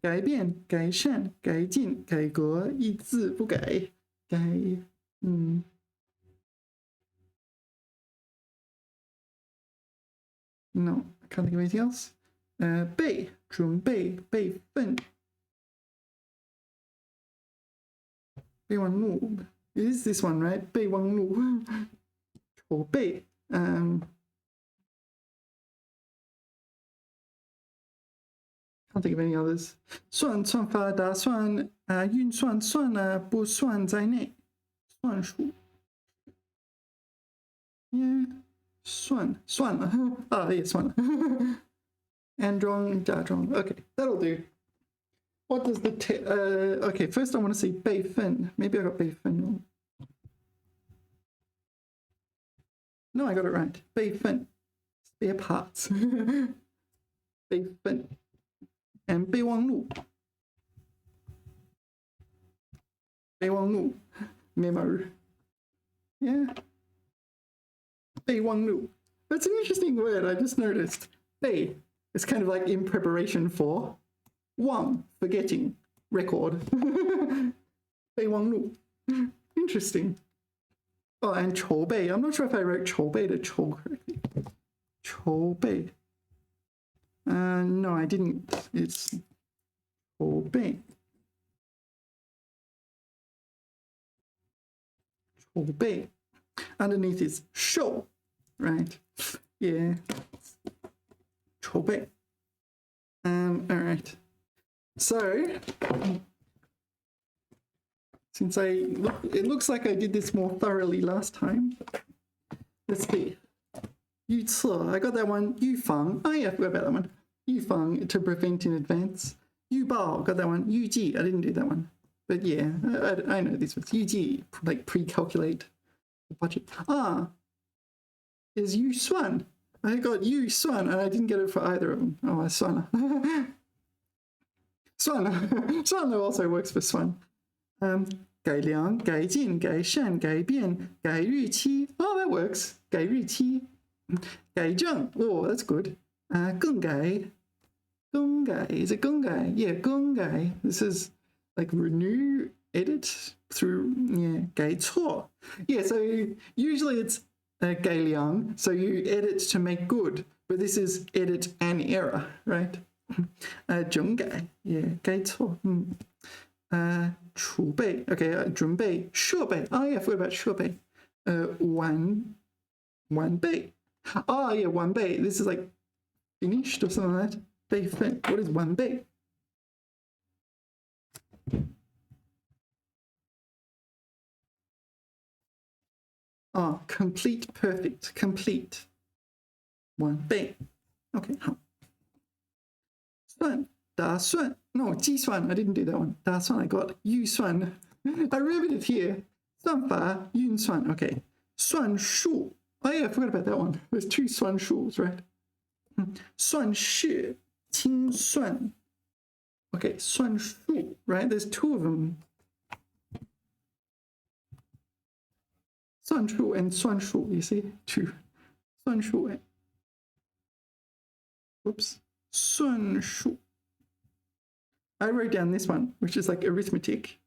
改变、改善、改进、改革、一字不改、No, I can't think of anything else. 准备、备份。备忘录 It is this one, right? 备忘录。筹备。Can't think of any others. 算法、打算、运算、算了不算在内。算术。算了。算了。安装、假装。Okay, that'll do. What does the okay, first I want to see 备份. Maybe I got 备份 wrong. No, I got it right. 备份. Spare parts. 备份. And 备忘录. 备忘录. Memo. Yeah. 备忘录. That's an interesting word, I just noticed. 备. It's kind of like in preparation for. 忘, forgetting, record. 备忘录. Interesting. Oh, and 筹备. I'm not sure if I wrote 筹备to 筹 correctly. 筹备. No, I didn't. It's 筹备. 筹备. Underneath is show, right? Yeah. 筹备. All right. So, since it looks like I did this more thoroughly last time. Let's see. 预测, I got that one. 预防, oh yeah, I forgot about that one. 预防, to prevent in advance. 预报, got that one. 预计, I didn't do that one. But yeah, I know these ones. 预计, like pre-calculate the budget. Is 预算. I got 预算 and I didn't get it for either of them. Oh, 算了. 算了 also works for 算. 改良、改进、改善、改变、改日期. Oh, that works. 改日期. 改正. Oh, that's good. 更改. 更改. Is it 更改? Yeah, 更改. This is like renew, edit through, yeah, 改错. Yeah, so usually it's 改良, so you edit to make good, but this is edit an error, right? 整改, yeah, 改错. 储备, okay, 准备设备. Oh yeah, I forgot about 设备. 完备. Oh yeah, 完备. This is like finished or something like that. 备份. What is 完备? Oh, complete, perfect, complete. 完备. Okay, 好. 算, 打算. No, 计算, I didn't do that one. 打算, I got 预算. I remembered it here. 算法, 运算. Okay. 算术. Oh yeah, I forgot about that one. There's two 算术, right? 算式, 清算. Okay, 算术, right? There's two of them. 算术 and 算术, you see? Two. 算术 and... Whoops. 算术. I wrote down this one, which is like arithmetic.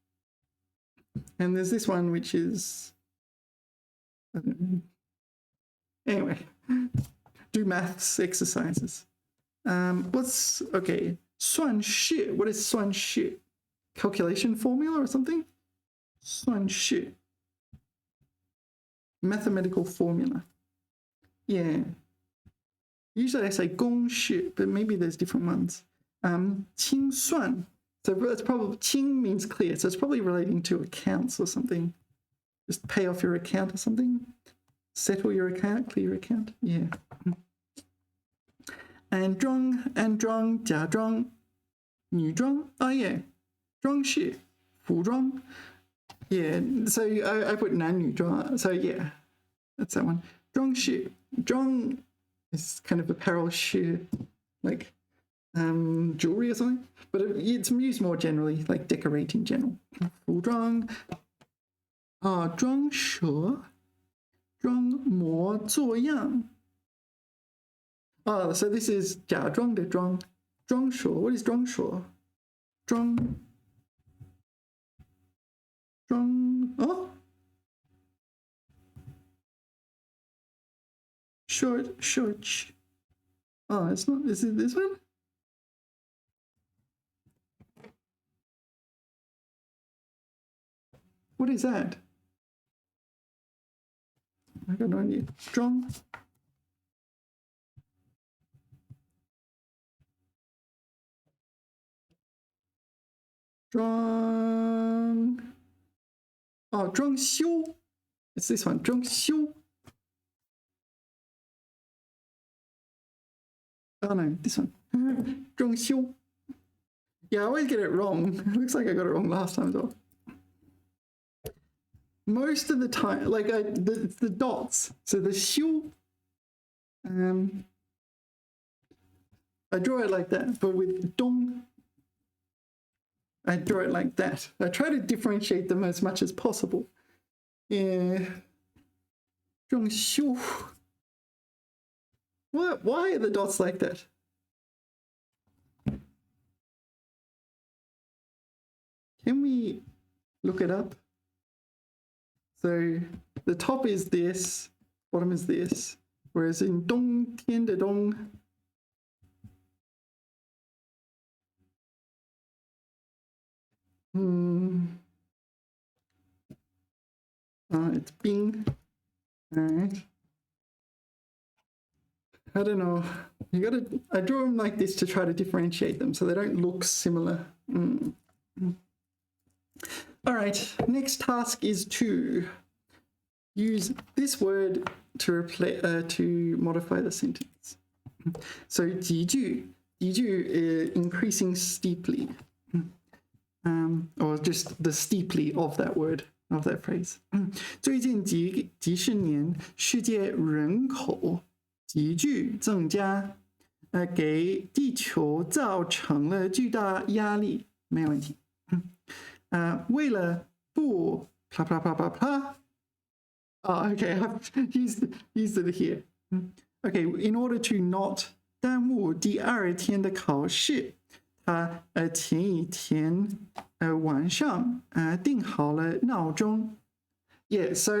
And there's this one which is, I don't know. Anyway, do maths exercises. What's, okay, 算式, what is 算式? Calculation formula or something? 算式. Mathematical formula. Yeah. Usually I say 公式, but maybe there's different ones. 清算. So that's probably, 清 means clear, so it's probably relating to accounts or something. Just pay off your account or something. Settle your account, clear your account. Yeah. 安装, 假装, 女装. Oh yeah. 装饰, 服装. Yeah, so I put 男女装. So yeah, that's that one. 装饰. 装 is kind of apparel, 饰, like jewelry or something. But it's used more generally, like decorate in general. 服装. 装设. 装模作样. Oh, so this is 假装的装. 装设. What is 装设? 装 oh, short. Oh, it's not. Is it this one? What is that? I got no idea. 装 哦，装修 It's this one, 装修 Oh no, this one. 装修 Yeah, I always get it wrong. It looks like I got it wrong last time as well. Most of the time, like the dots. So the 修 I draw it like that, but with 东 I draw it like that. I try to differentiate them as much as possible. Yeah. 装修 What? Why are the dots like that? Can we look it up? So the top is this, bottom is this, whereas in 冬天的冬 it's 冰 Alright. I don't know. I draw them like this to try to differentiate them so they don't look similar. Alright, next task is to use this word to modify the sentence. So 几句 increasing steeply. Or just the steeply of that word, of that phrase. 最近几十年世界人口急剧增加，给地球造成了巨大压力。没问题。为了不 blah blah blah blah blah. Oh, okay, I've used it here. Okay, in order to not 耽误第二天的考试，他前一天晚上定好了闹钟。Yeah, so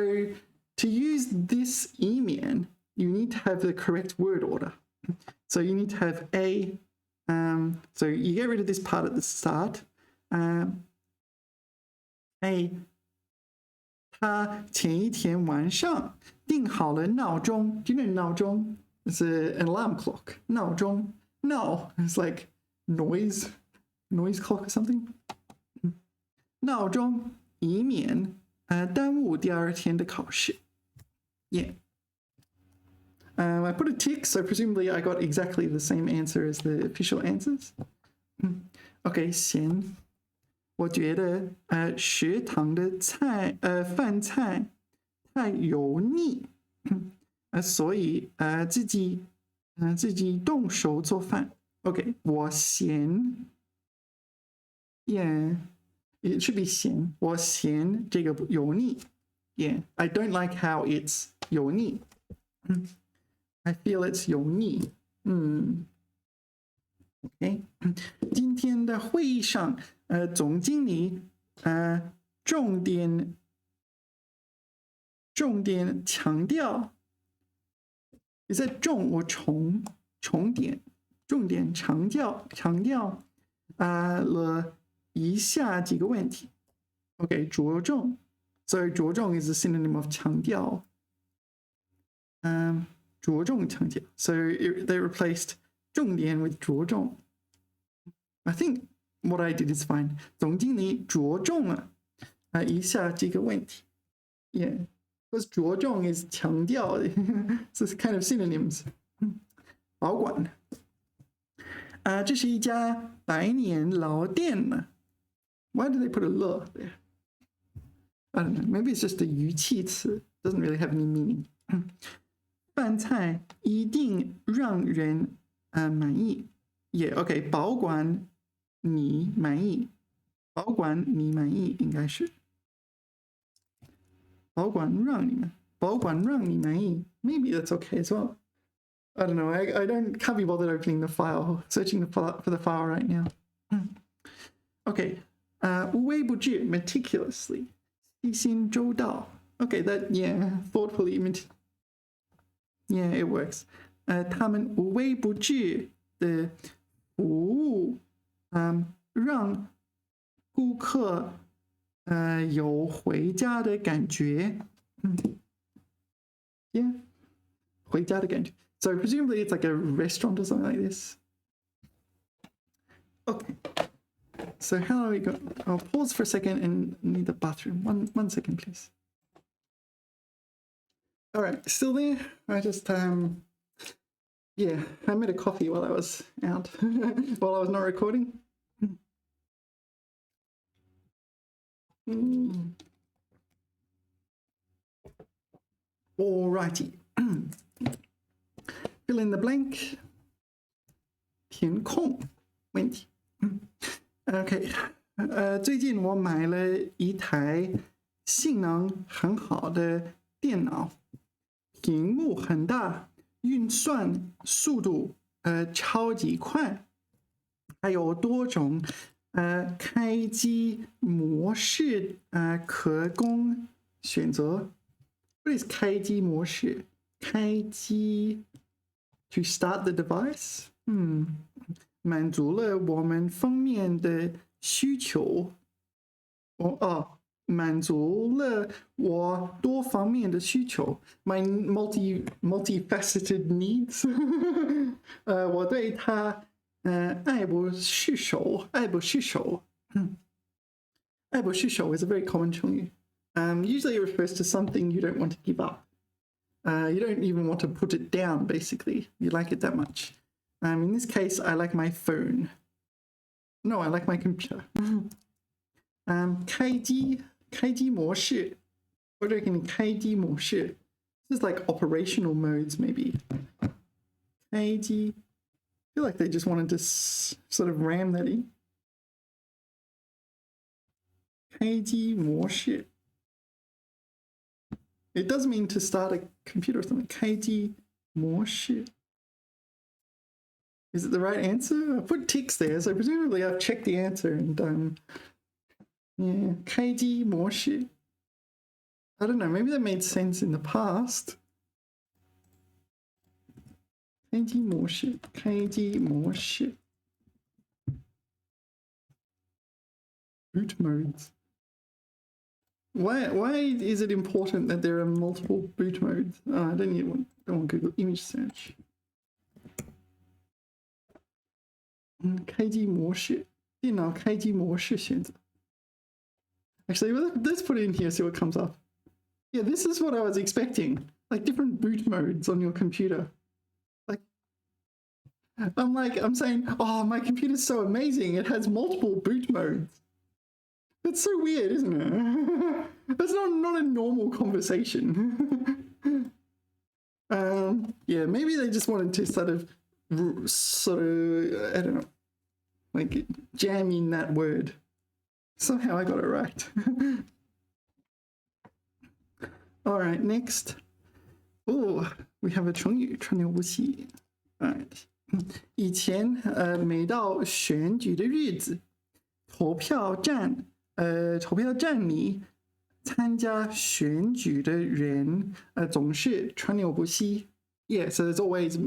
to use this 以免 you need to have the correct word order. So you need to have a, so you get rid of this part at the start. A, 他前一天晚上定好了闹钟。Do you know 闹钟? It's an alarm clock. 闹钟. No, it's like noise clock or something. 闹钟以免耽误第二天的考试。Yeah. I put a tick, so presumably I got exactly the same answer as the official answers. Okay, 咸。我觉得食堂的饭菜太油腻，所以自己动手做饭。Okay, 我嫌 Yeah, it should be 咸。我嫌这个油腻。Yeah, I don't like how it's 油腻。I feel it's 油腻。OK， 今天的会议上，总经理重点强调。Is that 重or 重点重点强调了以下几个问题。Okay, 着重。So 着重 is a synonym of 强调。着重强调。So they replaced 重点 with 着重。I think what I did is fine. 总经理着重了以下几个问题。Yeah, because 着重 is 强调。So it's kind of synonyms. 保管。这是一家百年老店呢。Why do they put a 了 there? I don't know. Maybe it's just a 语气词. Doesn't really have any meaning. 饭菜一定让人满意。Yeah, okay. 保管你满意。保管你满意应该是。保管让你满意。Maybe that's okay as well. I don't know. I can't be bothered opening the file, searching for the file right now. Okay. 无微不至 meticulously. 细心周到. Okay, that, yeah, thoughtfully. Yeah, it works. 他们无微不至的服务让顾客有回家的感觉。Yeah, 回家的感觉。So presumably it's like a restaurant or something like this. Okay. So how do we go? I'll pause for a second and need the bathroom. One second, please. All right, still there? I just yeah, I made a coffee while I was out, while I was not recording. Alrighty. Fill in the blank. 填空问题。OK， 最近我买了一台性能很好的电脑，屏幕很大，运算速度超级快，还有多种开机模式可供选择。What is 开机模式？开机 to start the device？满足了我们方面的需求。满足了我多方面的需求。My multifaceted needs 。我对它爱不释手。爱不释手 is a very common 成语。Usually it refers to something you don't want to give up. You don't even want to put it down, basically. You like it that much. In this case, I like my phone. No, I like my computer. 开机模式，或者给你开机模式。This is like operational modes, maybe. 开机 I feel like they just wanted to sort of ram that in. 开机模式 It does mean to start a computer or something. 开机模式 Is it the right answer? I put ticks there, so presumably I've checked the answer and yeah, 开机模式 I don't know, maybe that made sense in the past. 开机模式 Boot modes. Why is it important that there are multiple boot modes? I don't want Google image search. 开机模式电脑开机模式选择 Actually, let's put it in here, see what comes up. Yeah, this is what I was expecting. Like different boot modes on your computer. Like, I'm saying, oh, my computer's so amazing. It has multiple boot modes. That's so weird, isn't it? That's not a normal conversation. Yeah, maybe they just wanted to sort of, I don't know, like jam in that word. Somehow I got it right. All right, next. Oh, we have a 成语川流不息 All right. 以前每到选举的日子，投票站投票站里参加选举的人总是川流不息。Yeah, so there's always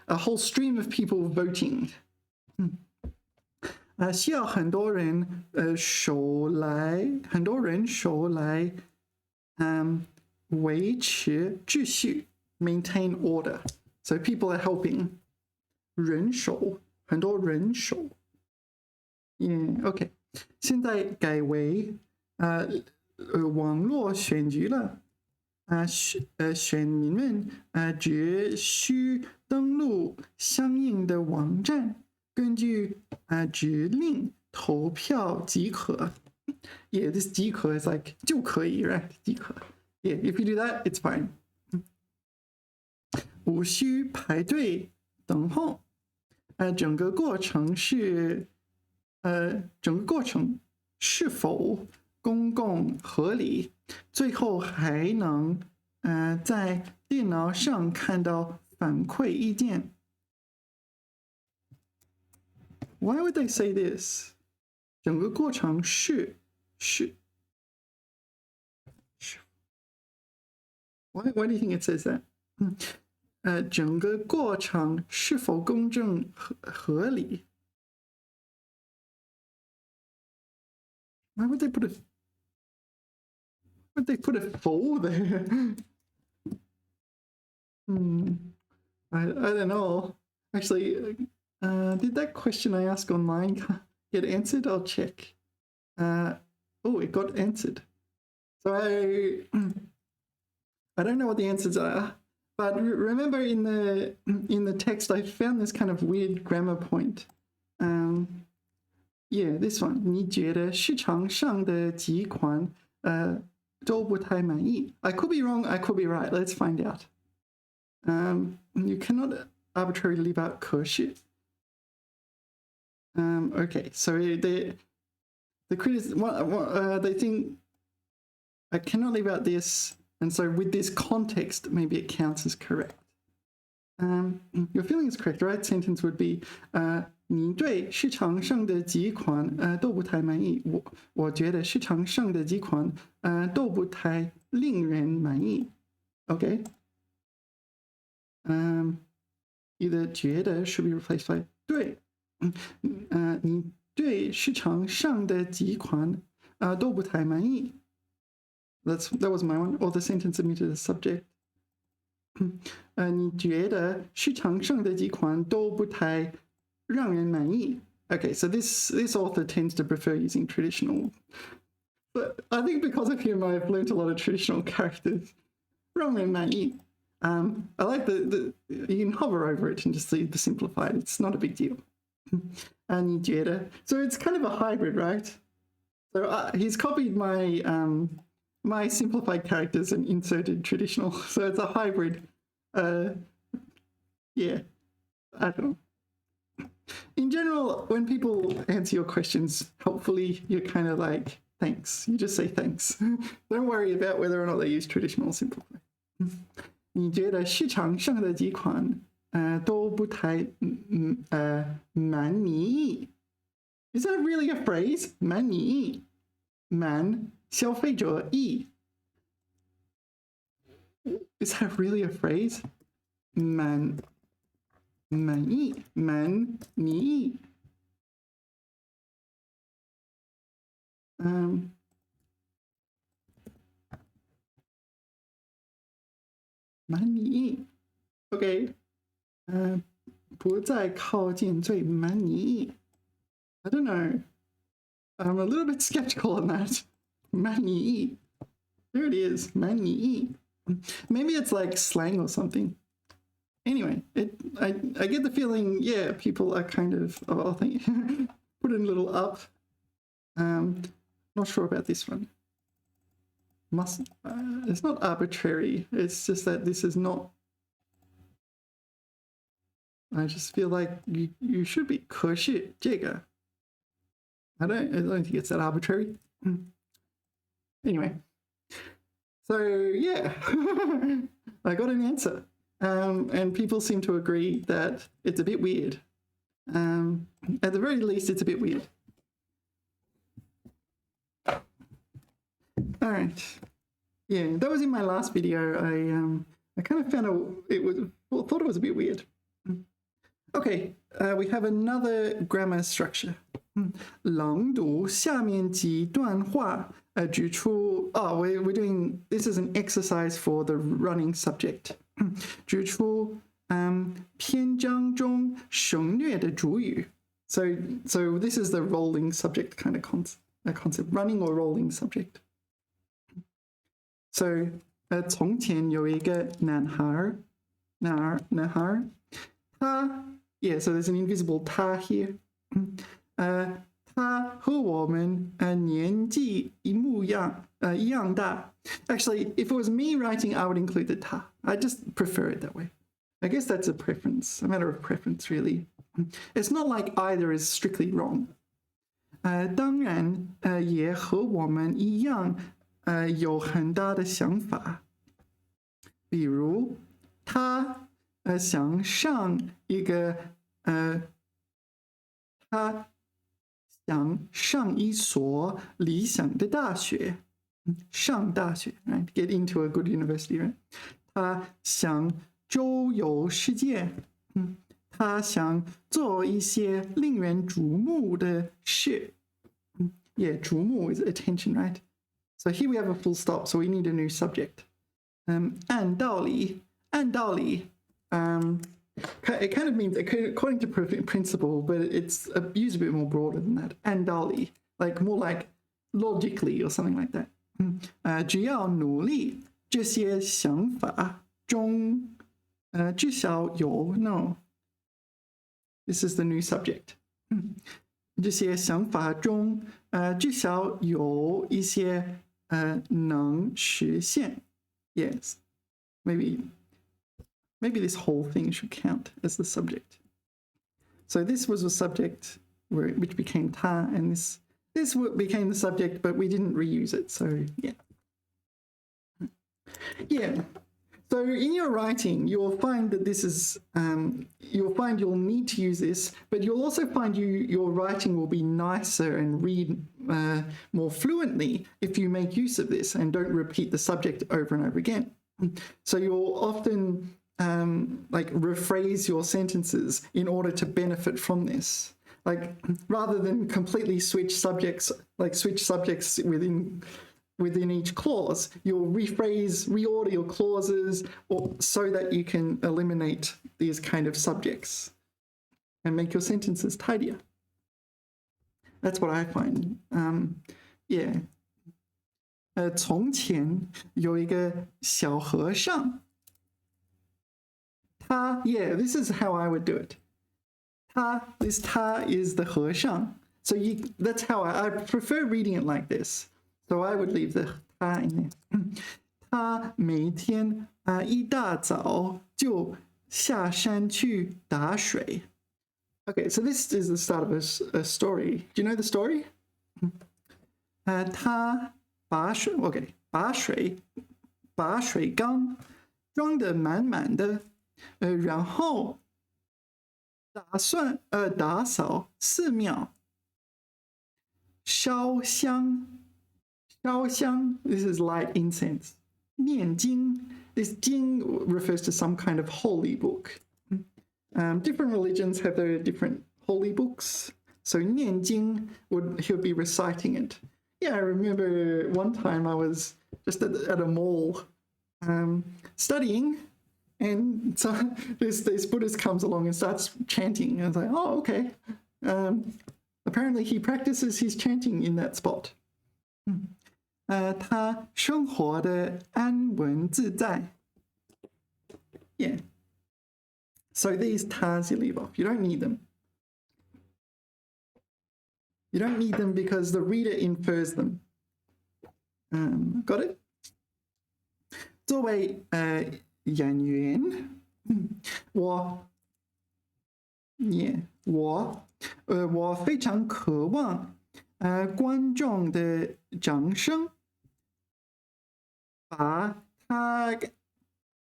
a whole stream of people voting. 需要很多人手来维持秩序 maintain order. So people are helping. 人手很多人手。OK. 现在改为网络选举了。选民们只需登录相应的网站，根据指令投票即可。Yeah, this 即可 is like 就可以 right 即可。Yeah, if you do that, it's fine. 无需排队等候。整个过程是否公共合理？最后还能在电脑上看到反馈意见。Why would they say this? 整个过程是 Why do you think it says that? 整个过程是否公正合理？ Why would they put a "否" there? I don't know. Actually, did that question I asked online get answered? I'll check. Oh, it got answered. So I don't know what the answers are, but remember in the text I found this kind of weird grammar point. Yeah, this one. 你觉得市场上的几款都不太满意? I could be wrong, I could be right. Let's find out. You cannot arbitrarily leave out 可是. Okay, so the critics they think I cannot leave out this, and so with this context, maybe it counts as correct. Your feeling is correct. The right sentence would be 你对市场上的几款都不太满意。我觉得市场上的几款都不太令人满意。Okay. Either 觉得 should be replaced by 对。你对市场上的几款都不太满意。That was my one. Or the sentence omitted the subject. 你觉得市场上的几款都不太让人满意? Okay, so this author tends to prefer using traditional. But I think because of him, I've learned a lot of traditional characters. 让人满意. I like the you can hover over it and just see the simplified. It's not a big deal. 你觉得? So it's kind of a hybrid, right? So he's copied my my simplified characters and inserted traditional. So it's a hybrid. Yeah, I don't know. In general, when people answer your questions helpfully, you're kind of like, thanks. You just say thanks. Don't worry about whether or not they use traditional or simplified. 你觉得市场上的几款都不太满意? Is that really a phrase? 满意. 满消费者意. Is that really a phrase? 满意. 满意. Okay. 不再靠近最满意. I don't know. I'm a little bit skeptical on that. 满意. There it is. 满意. Maybe it's like slang or something. Anyway, I get the feeling, yeah, people are kind of, I think, put it a little up. Not sure about this one. It's not arbitrary. It's just that this is not. I just feel like you should be 可是这个. I don't think it's that arbitrary. Anyway. So yeah, I got an answer. And people seem to agree that it's a bit weird. At the very least, it's a bit weird. All right. Yeah, that was in my last video. I kind of found thought it was a bit weird. Okay, we have another grammar structure. 朗读下面几段话，指出 we're doing this is an exercise for the running subject. 指出篇章中省略的主语. So this is the rolling subject kind of concept, running or rolling subject. So 从前有一个男孩，他 yeah, so there's an invisible 他 here. 他和我们年纪一样大. Actually, if it was me writing, I would include the 他. I just prefer it that way. I guess that's a preference, a matter of preference, really. It's not like either is strictly wrong. 当然也和我们一样有很大的想法。比如他想上一个他想上一所理想的大学，上大学 right? Get into a good university, right? 他想周游世界，他想做一些令人瞩目的事。Yeah, 瞩目 is attention, right? So here we have a full stop, so we need a new subject. 按道理 it kind of means according to principle, but it's used a bit more broader than that. 按道理 like more like logically or something like that. 只要努力，这些想法中至少有 no. This is the new subject. 这些想法中至少有一些能实现. Yes. Maybe this whole thing should count as the subject. So this was a subject which became 他, and this became the subject, but we didn't reuse it. So yeah. Yeah. So in your writing, you'll find that this is, you'll need to use this, but you'll also find your writing will be nicer and read more fluently if you make use of this and don't repeat the subject over and over again. So you'll often like rephrase your sentences in order to benefit from this. Like rather than completely switch subjects within each clause, you'll reorder your clauses so that you can eliminate these kind of subjects and make your sentences tidier. That's what I find. Yeah. 从前有一个小和尚. Yeah, this is how I would do it. This 他 is the 和尚. So that's how I prefer reading it like this. So I would leave the 他 in there. 他每天一大早就下山去打水. Okay, so this is the start of a story. Do you know the story? 他把水缸装得满满的，然后打扫寺庙，烧香。This is light incense. 念经. This 经 refers to some kind of holy book. Different religions have their different holy books. So 念经 he would be reciting it. Yeah, I remember one time I was just at a mall studying, and so this Buddhist comes along and starts chanting. And I was like, oh, okay. Apparently he practices his chanting in that spot. 他生活的安稳自在. Yeah. So these 'tas you leave off. You don't need them. You don't need them because the reader infers them. Got it? 作为演员, 我非常渴望观众的掌声。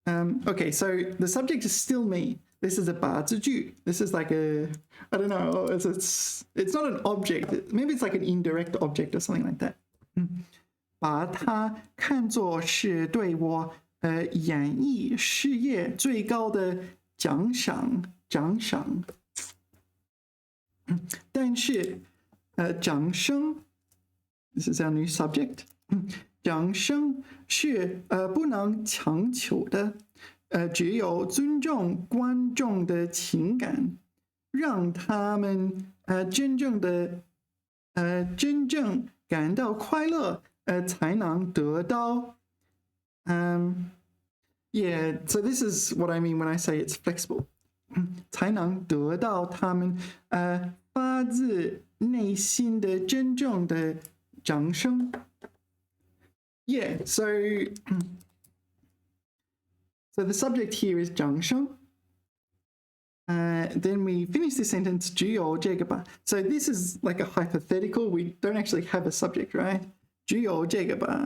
Okay, so the subject is still me. This is a 把字句. This is like I don't know, it's not an object. Maybe it's like an indirect object or something like that. 把把它看作是对我演艺事业最高的奖赏。但是掌声 ，this is our new subject，掌声是不能强求的，只有尊重观众的情感，让他们真正感到快乐，才能得到。Yeah, so this is what I mean when I say it's flexible. 才能得到他们发自内心的真正的掌声。Yeah, so the subject here is 掌声。Then we finish this sentence 只有这个吧。So this is like a hypothetical. We don't actually have a subject, right? 只有这个吧。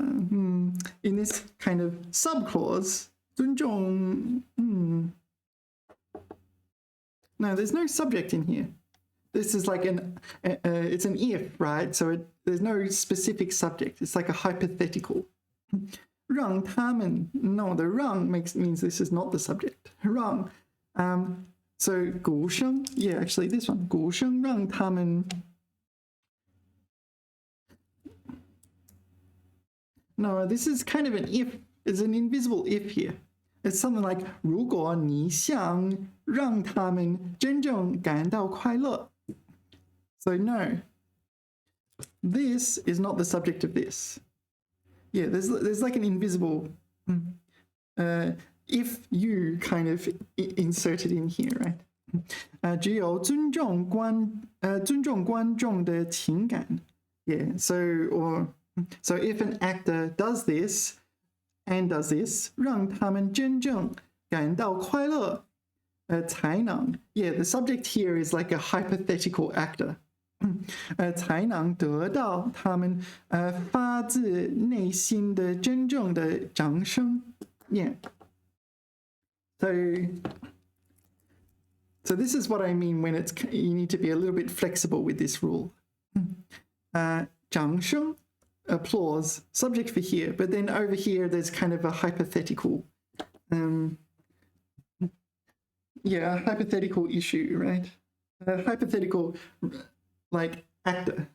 In this kind of subclause, 尊重。No, there's no subject in here. This is like it's an if, right? So there's no specific subject. It's like a hypothetical. 让他们 no, the 让 means this is not the subject. 让 so 鼓声 yeah, actually this one 鼓声让他们 no, this is kind of an if. It's an invisible if here. It's something like 如果你想让他们真正感到快乐 So no, this is not the subject of this. Yeah, there's like an invisible if you kind of inserted in here, right? 只有尊重观众的情感 Yeah, so if an actor does this and does this 让他们真正感到快乐才能 Yeah, the subject here is like a hypothetical actor 才能得到他们发自内心的真正的掌声 Yeah. So this is what I mean when you need to be a little bit flexible with this rule. 掌声 applause, subject for here, but then over here there's kind of a hypothetical yeah, a hypothetical issue, right? A hypothetical like actor.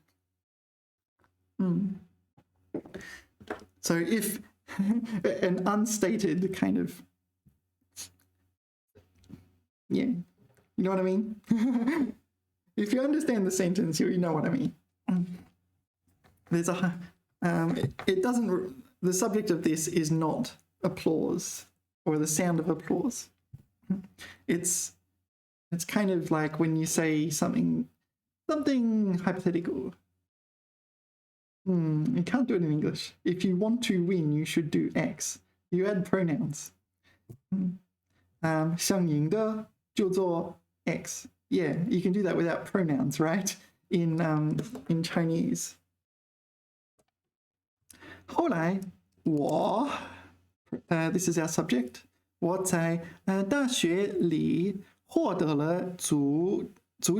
So if an unstated kind of yeah, you know what I mean? If you understand the sentence, you know what I mean. There's a it doesn't the subject of this is not applause or the sound of applause. It's kind of like when you say something hypothetical. You can't do it in English. If you want to win, you should do X. You add pronouns. 想赢的就做 X. Yeah, you can do that without pronouns, right? In Chinese. 后来我 this is our subject. 我在大学里获得了足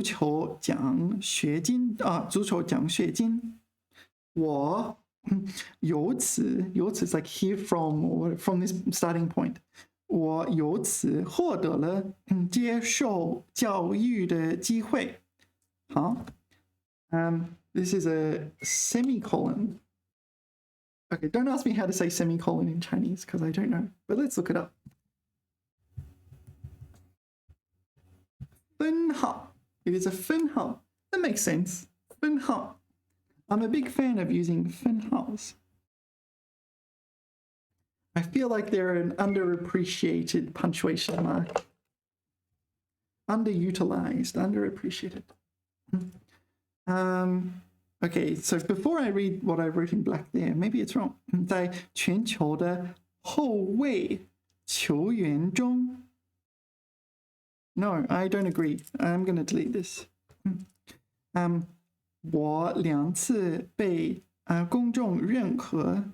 球奖学金足球奖学金。我由此 is like here from or from this starting point. 我由此获得了接受教育的机会。好，this is a semicolon. Okay, don't ask me how to say semicolon in Chinese because I don't know, but let's look it up. 分号 It is a 分号 That makes sense. 分号 I'm a big fan of using 分号s. I feel like they're an underappreciated punctuation mark. Underutilized, underappreciated. Okay, so before I read what I wrote in black there, maybe it's wrong. 在全球的后卫球员中 No, I don't agree. I'm going to delete this. 我2次被公众认可。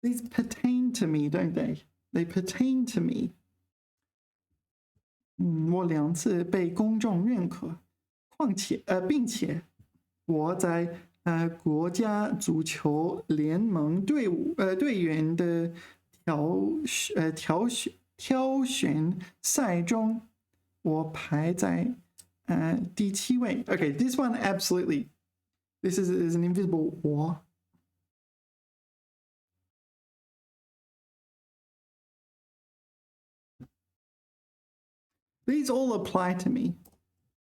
These pertain to me, don't they? They pertain to me. 我2次被公众认可，并且我在国家足球联盟队员的挑选赛中，我排在第7位。Okay, this one absolutely. This is an invisible 我。These all apply to me,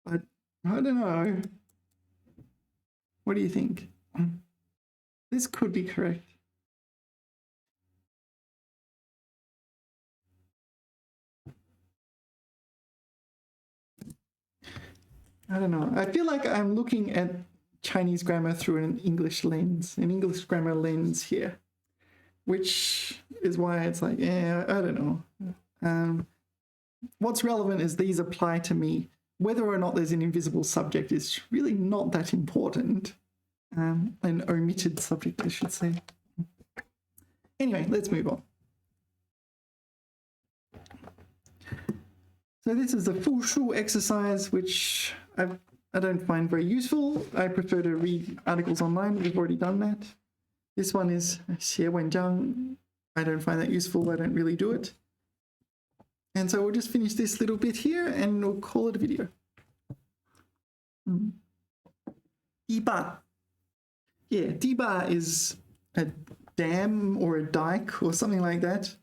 but I don't know. What do you think? This could be correct. I don't know. I feel like I'm looking at Chinese grammar through an English grammar lens here, which is why it's like, yeah, I don't know. What's relevant is these apply to me. Whether or not there's an invisible subject is really not that important. An omitted subject, I should say. Anyway, let's move on. So this is the 复数 exercise, which I don't find very useful. I prefer to read articles online. We've already done that. This one is 写文章. I don't find that useful. I don't really do it. And so we'll just finish this little bit here and we'll call it a video. 堤坝. Yeah, 堤坝 is a dam or a dike or something like that.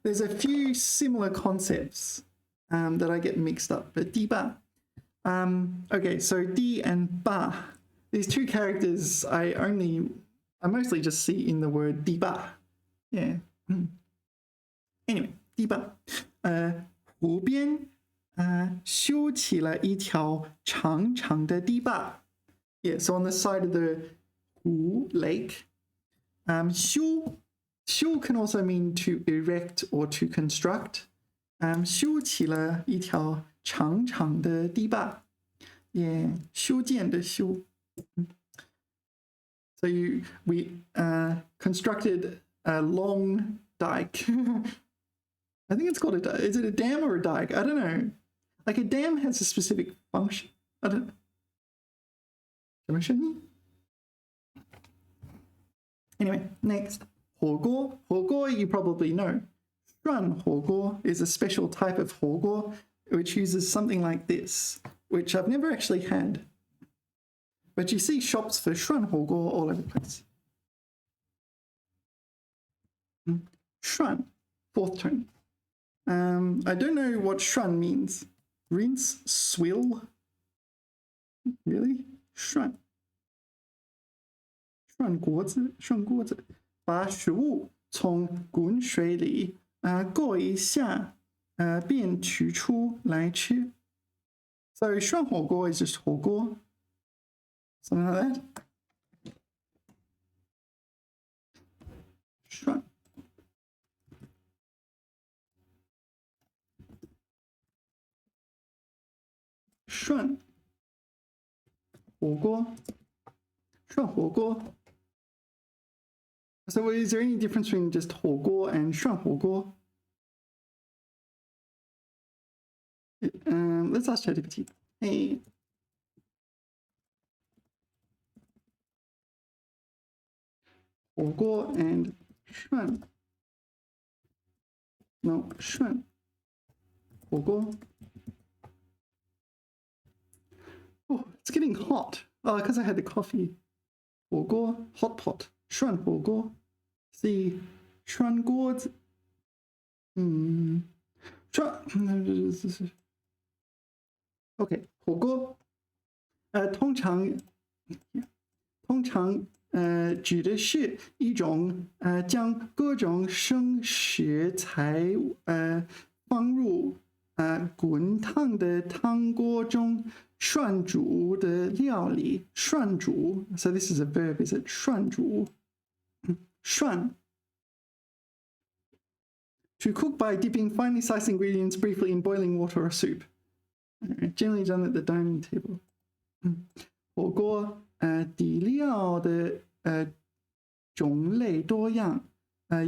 There's a few similar concepts that I get mixed up, but 堤坝. Okay, so 堤 and 坝, these two characters I mostly just see in the word 堤坝. Yeah. Anyway, 堤坝. 湖边修起了一条长长的堤坝. Yeah, so on the side of the 湖 lake. 修 can also mean to erect or to construct. 修起了一条长长的堤坝. Yeah, 修建的修. So we constructed a long dike. I think it's called a dike. Is it a dam or a dike? I don't know. Like a dam has a specific function. I don't know. Anyway, next. 火锅. 火锅 you probably know. 涮火锅 is a special type of 火锅 which uses something like this, which I've never actually had. But you see shops for 涮火锅 all over the place. 涮, fourth tone. I don't know what 涮 means. Rinse, swill? Really? 涮. 涮锅子, 涮锅子. 把食物从滚水里过一下便取出来吃. So 涮火锅 is just 火锅. Something like that. 涮. 涮火锅. 涮火锅. So is there any difference between just 火锅 and 涮火锅? Let's ask ChatGPT. Hey. 火锅 and 涮. No, 涮. 火锅. Oh, it's getting hot. Oh, because I had the coffee. 火锅, hot pot. 涮火锅. See, 涮锅子. Okay, 火锅. 通常指的是一种将各种生食材放入滚烫的汤锅中涮煮的料理。涮煮 So this is a verb, is it? 涮煮。涮 To cook by dipping finely sliced ingredients briefly in boiling water or soup. Generally done at the dining table. 火锅底料的种类多样，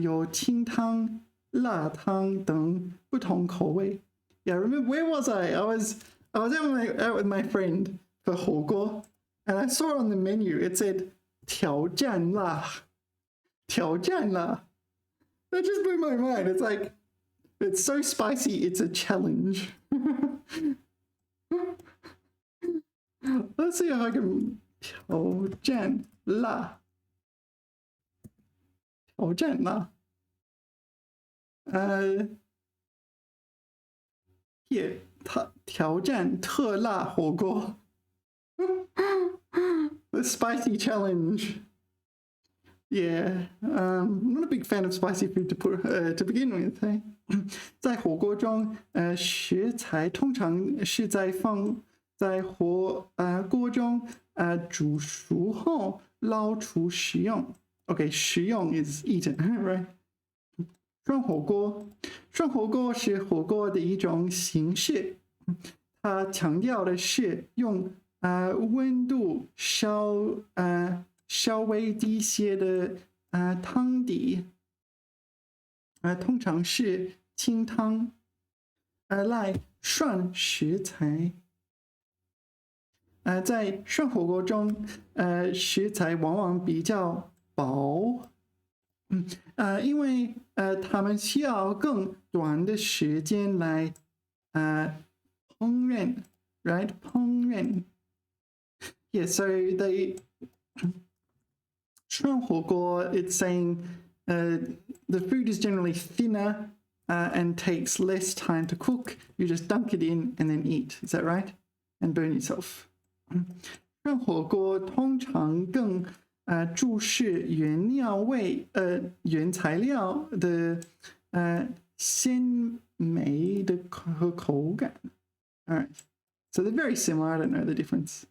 有清汤、辣汤等不同口味。Yeah, remember, where was I? I was out with my friend for 火锅, and I saw on the menu it said 挑战辣. 挑战辣. That just blew my mind. It's like, it's so spicy, it's a challenge. Let's see if I can 挑战辣. 挑战辣. Here, 挑战特辣火锅. The spicy challenge. Yeah, I'm not a big fan of spicy food to begin with. 在火锅中，食材通常是放在锅中煮熟后捞出食用。Okay, 食用 is eaten, right? 涮火锅是火锅的一种形式，它强调的是用温度稍微低些的汤底，通常是清汤，来涮食材。在涮火锅中，食材往往比较薄。因为他们需要更短的时间来烹饪 ，right？ 烹饪 ，yeah. So they 涮火锅 it's saying the food is generally thinner and takes less time to cook. You just dunk it in and then eat. Is that right? And burn yourself. 涮火锅通常更注视原材料的鲜美的和口感。All right, so they're very similar. I don't know the difference.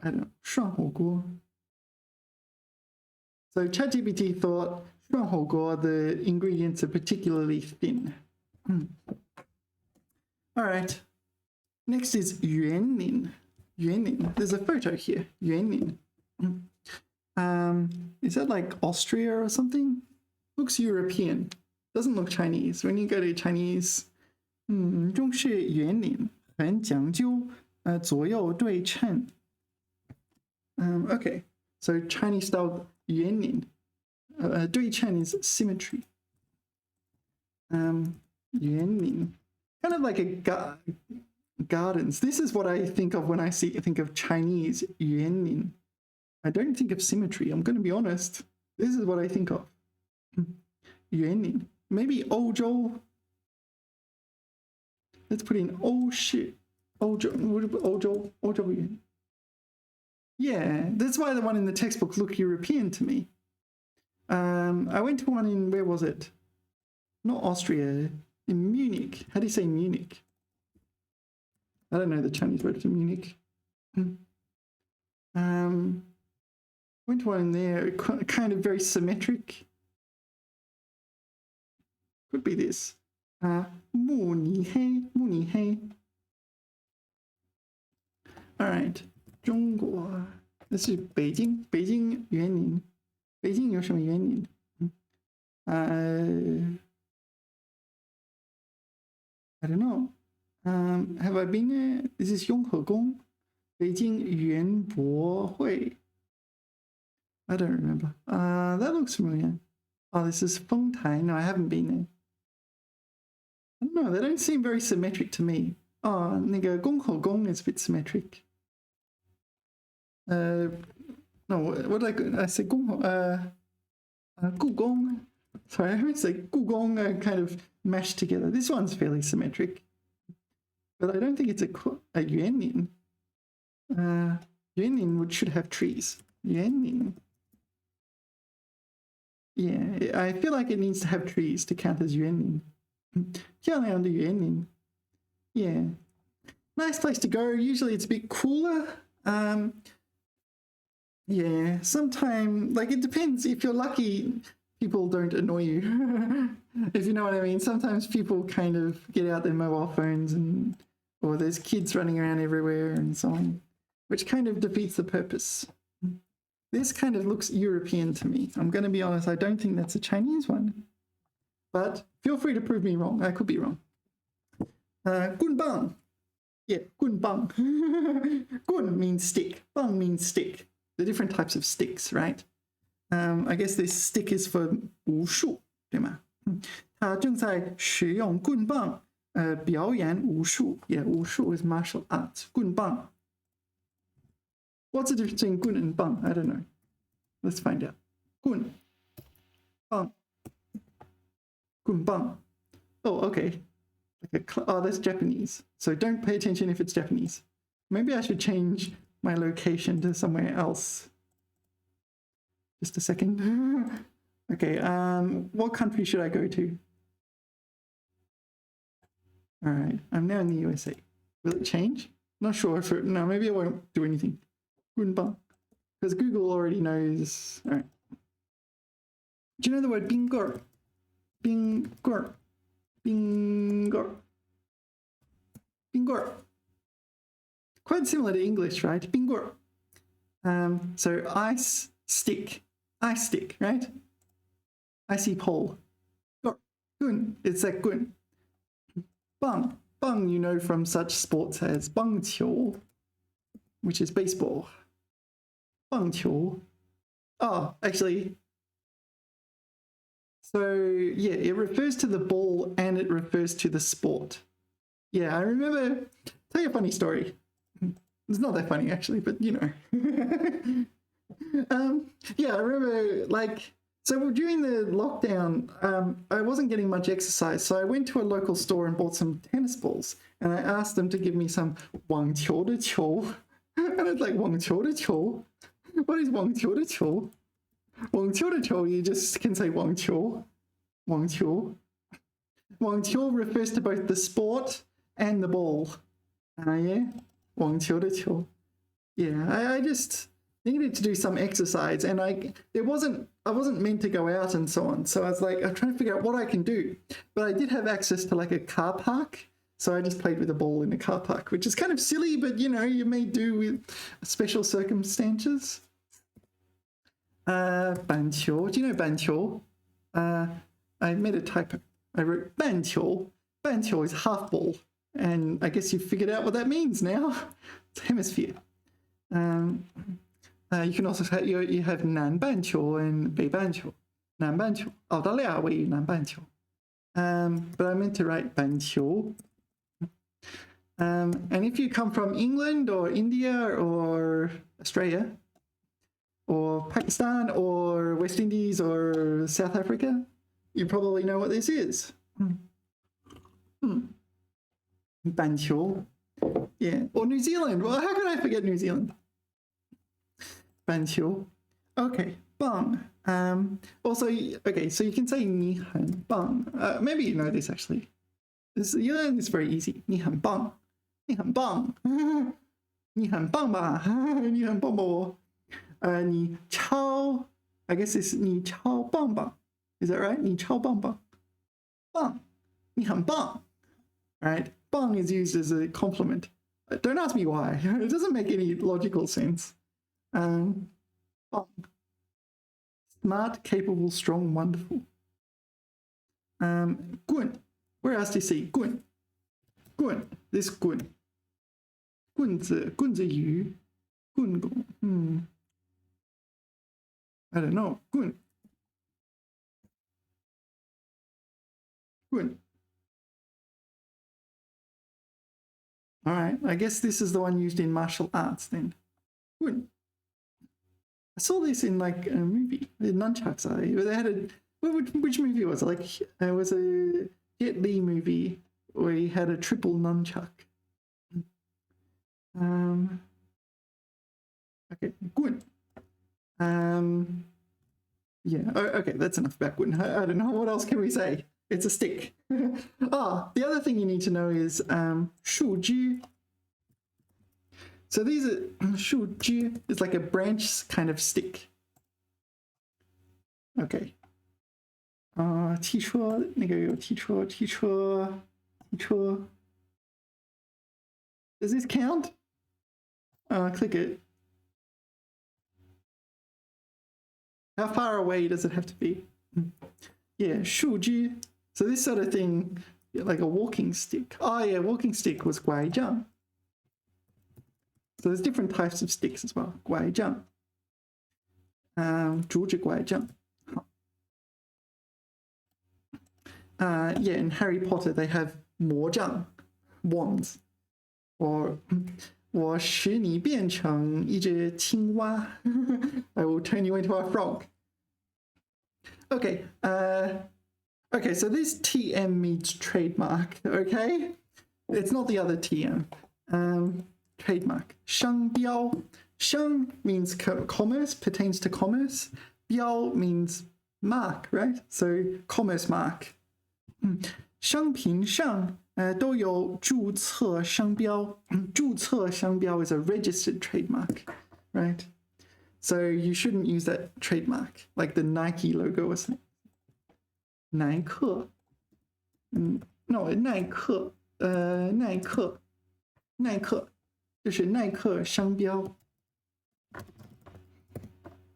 I don't know. 涮火锅. So ChatGPT thought 涮火锅 the ingredients are particularly thin. All right. Next is 园林. There's a photo here. 园林. Is that like Austria or something? Looks European. Doesn't look Chinese. When you go to Chinese, 中式园林很讲究左右对称. Okay, so Chinese style 园林. 对称 is symmetry. 园林. Kind of like a gardens. This is what I think of when I think of Chinese 园林. I don't think of symmetry. I'm going to be honest. This is what I think of. 园林. Maybe 欧洲. Let's put in 欧式. 欧洲园. Yeah, that's why the one in the textbook looked European to me. I went to one in, where was it? Not Austria, in Munich. How do you say Munich? I don't know the Chinese word for Munich. Went to one in there, kind of very symmetric. Could be this. 慕尼黑. All right, 中国. This is 北京园林. 北京有什么园林? I don't know. Have I been there? This is 雍和宫. 北京园博会. I don't remember. That looks familiar. Oh, this is 丰台. No, I haven't been there. I don't know. They don't seem very symmetric to me. Oh, 那个恭口宫 is a bit symmetric. No, what did I say? 故宫. Sorry, I heard say 故宫 kind of mashed together. This one's fairly symmetric. But I don't think it's a 园林. 园林 should have trees. 园林. Yeah, I feel like it needs to have trees to count as 园林. 漂亮的园林. Yeah. Nice place to go. Usually it's a bit cooler. Yeah, sometimes, like, it depends. If you're lucky, people don't annoy you. If you know what I mean. Sometimes people kind of get out their mobile phones or there's kids running around everywhere and so on, which kind of defeats the purpose. This kind of looks European to me. I'm going to be honest, I don't think that's a Chinese one. but feel free to prove me wrong. I could be wrong. Gun bang. Yeah, gun bang. Gun means stick. Bang means stick. The different types of sticks, right? I guess this stick is for 武术，对吗？他正在使用棍棒，表演武术。Yeah, 武术 is martial arts. 棍棒。What's the difference between 棍 and 棒? I don't know. Let's find out. 棍，棒，棍棒。Oh, okay. Oh, that's Japanese. So don't pay attention if it's Japanese. Maybe I should change my location to somewhere else. Just a second. Okay, what country should I go to? All right, I'm now in the USA. Will it change? Not sure if it, no, maybe it won't do anything. Because Google already knows. All right. Do you know the word bingur? Bingur. Bingur. Bingur. Quite similar to English, right? Bingur. So ice stick, right? Icy pole. Gun, it's like gun. Bang, bang, you know from such sports as 棒球, which is baseball. 棒球. Oh, actually. So, yeah, it refers to the ball and it refers to the sport. Yeah, I remember, tell you a funny story. It's not that funny, actually, but you know. Yeah, I remember, like, so during the lockdown, I wasn't getting much exercise, so I went to a local store and bought some tennis balls, and I asked them to give me some 网球的球, and it's like 网球的球? What is 网球的球? 网球的球, you just can say 网球. 网球. 网球 refers to both the sport and the ball. Yeah, 网球的球. Yeah, I just needed to do some exercise, and I wasn't meant to go out and so on. So I was like, I'm trying to figure out what I can do. But I did have access to like a car park, so I just played with a ball in a car park, which is kind of silly, but you know, you may do with special circumstances. 板球, do you know 板球? I made a typo. I wrote 板球. 板球 is half ball, and I guess you figured out what that means now. It's hemisphere. You can also have, you have 南半球 and 北半球. 南半球, 澳大利亚位于南半球. But I meant to write 板球. And if you come from England or India or Australia or Pakistan or West Indies or South Africa, you probably know what this is. 板球. Yeah, or New Zealand. Well, how could I forget New Zealand? 板球. Okay, 棒. Also, okay, so you can say 你很棒. Maybe you know this actually. This is very easy. 你很棒. 你很棒. 你很棒吧? 你很棒吧? 你超, I guess it's 你超棒棒. Is that right? 你超棒棒. 棒. 你很棒. Right? 棒 is used as a compliment. Don't ask me why. It doesn't make any logical sense. Bang. Smart, capable, strong, wonderful. 棍. Where else do you see 棍? 棍. This 棍. 棍子, 棍子鱼. 棍拱. I don't know. 棍. 棍. All right, I guess this is the one used in martial arts then. 棍. I saw this in like a movie, the nunchucks. They had a, which movie was it? Like it was a Jet Li movie where he had a triple nunchuck. Okay, 棍. Yeah, okay, that's enough about 棍. I don't know, what else can we say? It's a stick. The other thing you need to know is 树枝. So these are 树枝 is like a branch kind of stick. Okay. 汽车, 那个有汽车. Does this count? Click it. How far away does it have to be? Yeah, 树枝. So this sort of thing, like a walking stick. Oh yeah, walking stick was 拐杖. So there's different types of sticks as well. 拐杖, 竹子拐杖. Yeah, in Harry Potter they have 魔杖 wands, or 我使你变成一只青蛙 I will turn you into a frog. Okay, okay, so this TM means trademark, okay? It's not the other TM. Trademark. 商标. 商 means commerce, pertains to commerce. 标 means mark, right? So commerce mark. 商品上都有注册商标. 注册商标 is a registered trademark, right? So you shouldn't use that trademark, like the Nike logo or something. 耐克. No, 耐克. 耐克. 耐克. 就是耐克商标.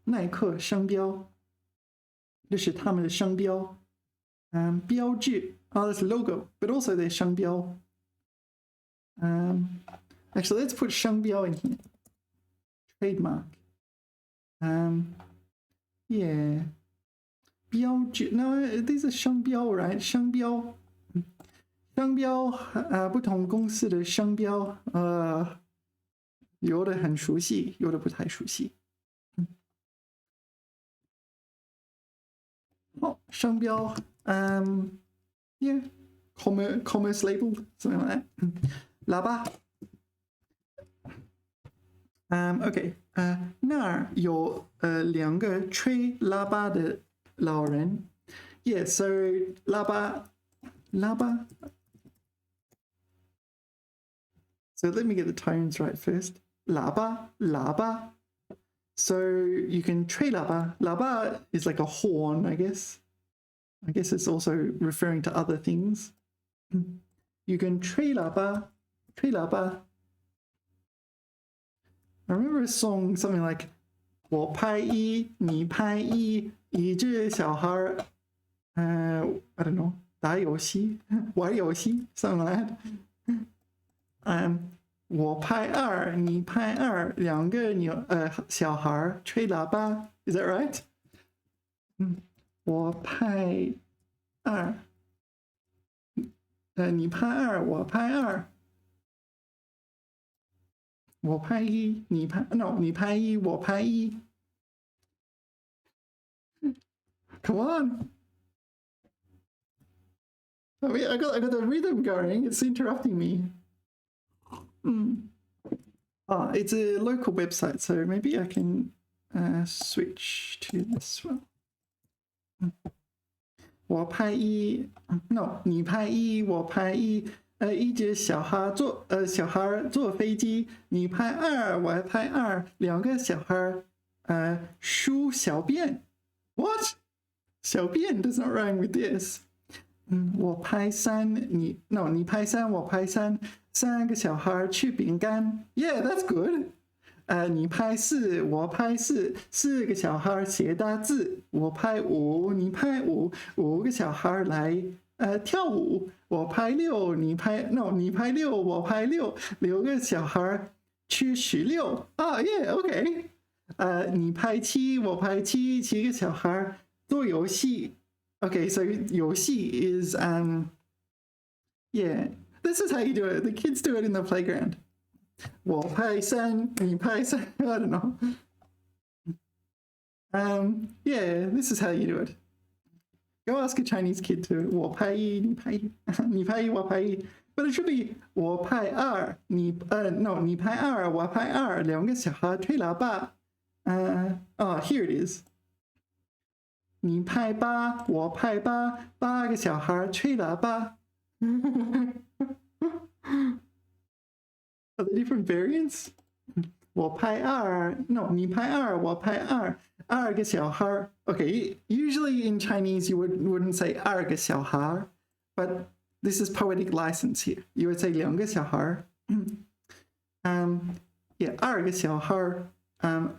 耐克商标. 这是他们的商标. 标志. Oh, that's logo, but also there's 商标. Actually, let's put 商标 in here. Trademark. Yeah. 标志. No, these are 商标, right? 商标. 商标不同公司的商标有的很熟悉，有的不太熟悉。好，商标 yeah, commerce label, something like that. 喇叭 okay, 那儿有两个吹喇叭的老人。Yeah, so 喇叭 So let me get the tones right first. 喇叭 So you can 吹喇叭. 喇叭 is like a horn, I guess. I guess it's also referring to other things. You can 吹喇叭. I remember a song, something like 我拍一，你拍一，一只小孩I don't know, 打游戏，玩游戏 something like that. 我拍二，你拍二，两个小孩吹喇叭 Is that right? 我拍二，你拍二，我拍二。我拍一，你拍 No, 你拍一，我拍一。Come on. I mean, I got the rhythm going. It's interrupting me. It's a local website, so maybe I can switch to this one. 我拍一 No, 你拍一，我拍一。一只小孩坐飞机，你拍二，我拍二，两个小孩梳小便。What? 小便 does not rhyme with this. 我拍三，你拍三，我拍三，三个小孩吃饼干。Yeah, that's good. 你拍四，我拍四，四个小孩写大字。我拍五，你拍五，五个小孩来跳舞。我拍六，你拍六，我拍六，六个小孩吃16。Yeah, okay. 你拍七，我拍七，七个小孩做游戏。Okay, so 游戏 is yeah, this is how you do it. The kids do it in the playground. 我拍三，你拍三 I don't know. Yeah, this is how you do it. Go ask a Chinese kid to 我拍一，你拍一，你拍一，我拍一。But it should be 我拍二，你拍二，我拍二，两个小孩吹喇叭。Here it is. 你拍八，我拍八，八个小孩吹喇叭。Are there different variants? 我拍二，你拍二，我拍二，二个小孩。Okay, usually in Chinese you wouldn't say 二个小孩, but this is poetic license here. You would say 两个小孩。Yeah, 二个小孩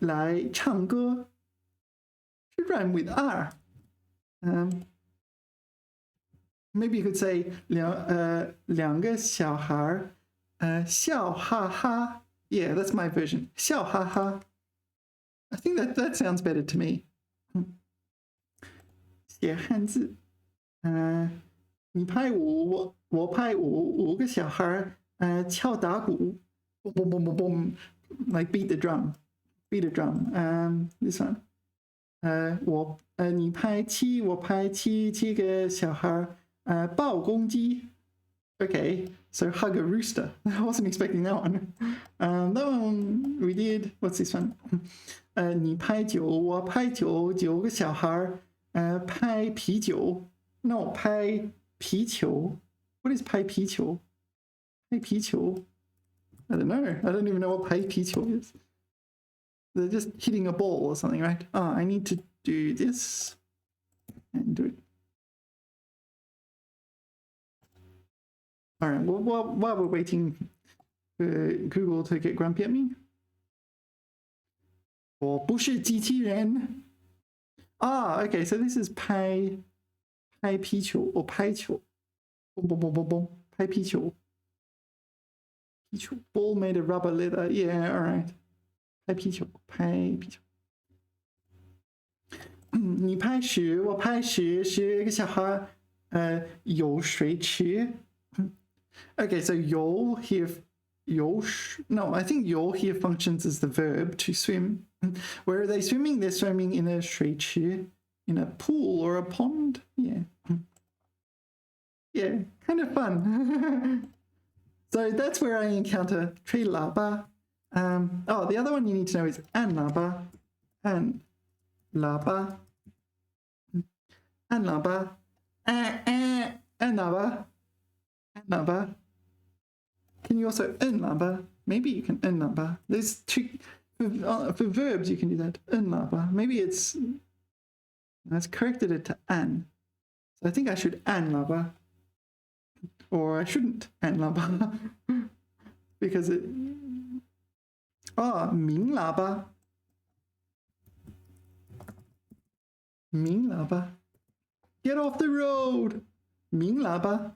来唱歌。Should rhyme with 二。maybe you could say 两个小孩笑哈哈. Yeah, that's my version. 笑哈哈. I think that sounds better to me. 写汉字。你拍我拍五个小孩敲打鼓。Boom, boom, boom, boom, boom. Like beat the drum. Beat a drum. This one. 你拍我拍七个小孩抱公鸡。Okay, so hug a rooster. I wasn't expecting that one. That one we did. What's this one? 你拍酒，我拍酒，九个小孩拍啤酒。No, 拍皮球. What is 拍皮球？拍皮球? I don't know. I don't even know what 拍皮球 is. They're just hitting a ball or something, right? I need to do this and do it. All right, well, while we're waiting for Google to get grumpy at me. 我不是机器人. Okay, so this is 拍皮球 or 拍球. Boom, boom, boom, boom, boom. 拍皮球. 皮球. Ball made of rubber leather. Yeah, all right. 拍皮球. 拍皮球. 你拍十，我拍十个小孩有水池. Okay, so 游 here, no, I think 游 here functions as the verb to swim. Where are they swimming? They're swimming in a 水池, in a pool or a pond. Yeah. Yeah, kind of fun. So that's where I encounter 吹喇叭. The other one you need to know is 按喇叭. 按喇叭. 按喇叭. 按喇叭. 按喇叭. Can you also 按喇叭? Maybe you can 按喇叭. There's two for verbs you can do that. 按喇叭. Maybe it's corrected it to 按. So I think I should 按喇叭. Or I shouldn't 按喇叭. Because it 鸣喇叭. 鸣喇叭. Get off the road. 鸣喇叭.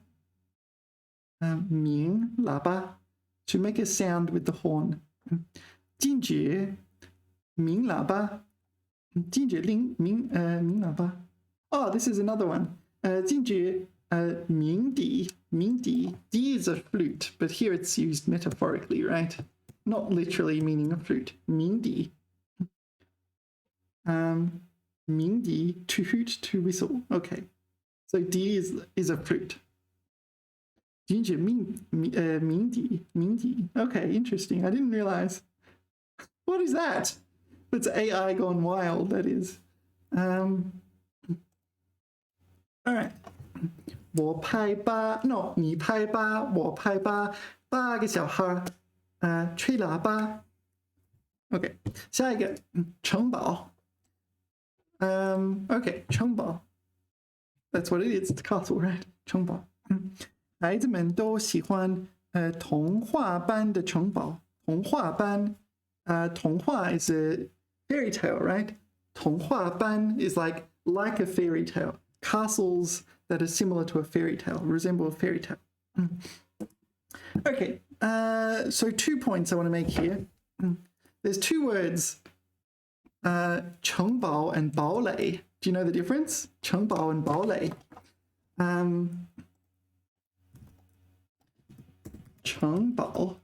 鸣喇叭 to make a sound with the horn. 禁止鸣喇叭. 禁止鸣喇叭. This is another one. 禁止鸣笛. 鸣笛. D is a flute, but here it's used metaphorically, right? Not literally meaning a flute. 鸣笛. 鸣笛 to hoot, to whistle. Okay. So D is a flute. 禁止鸣笛. Okay, interesting. I didn't realize. What is that? That's AI gone wild, that is. All right. 我拍八, no, 你拍八, 我拍八, 八个小孩吹喇叭. Okay, 下一个城堡. Okay, 城堡. That's what it is. It's a castle, right? 城堡. 孩子们都喜欢童话般的城堡。童话般，童话 is a fairy tale, right? 童话般 is like a fairy tale. Castles that are similar to a fairy tale, resemble a fairy tale. Okay, so 2 points I want to make here. There's 2 words, 城堡 and 堡垒. Do you know the difference? 城堡 and 堡垒. 城堡.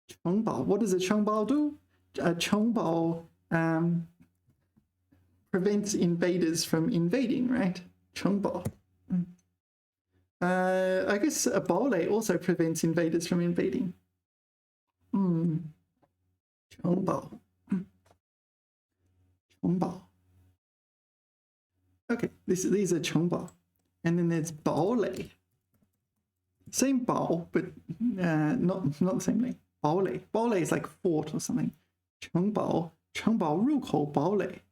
城堡. What does a 城堡 do? A 城堡prevents invaders from invading, right? 城堡. I guess a 堡垒 also prevents invaders from invading. 城堡. 城堡. Okay, these are 城堡. And then there's 堡垒. Same 堡, but not the same name. 堡垒. 堡垒 is like fort or something. 城堡. 城堡入口堡垒.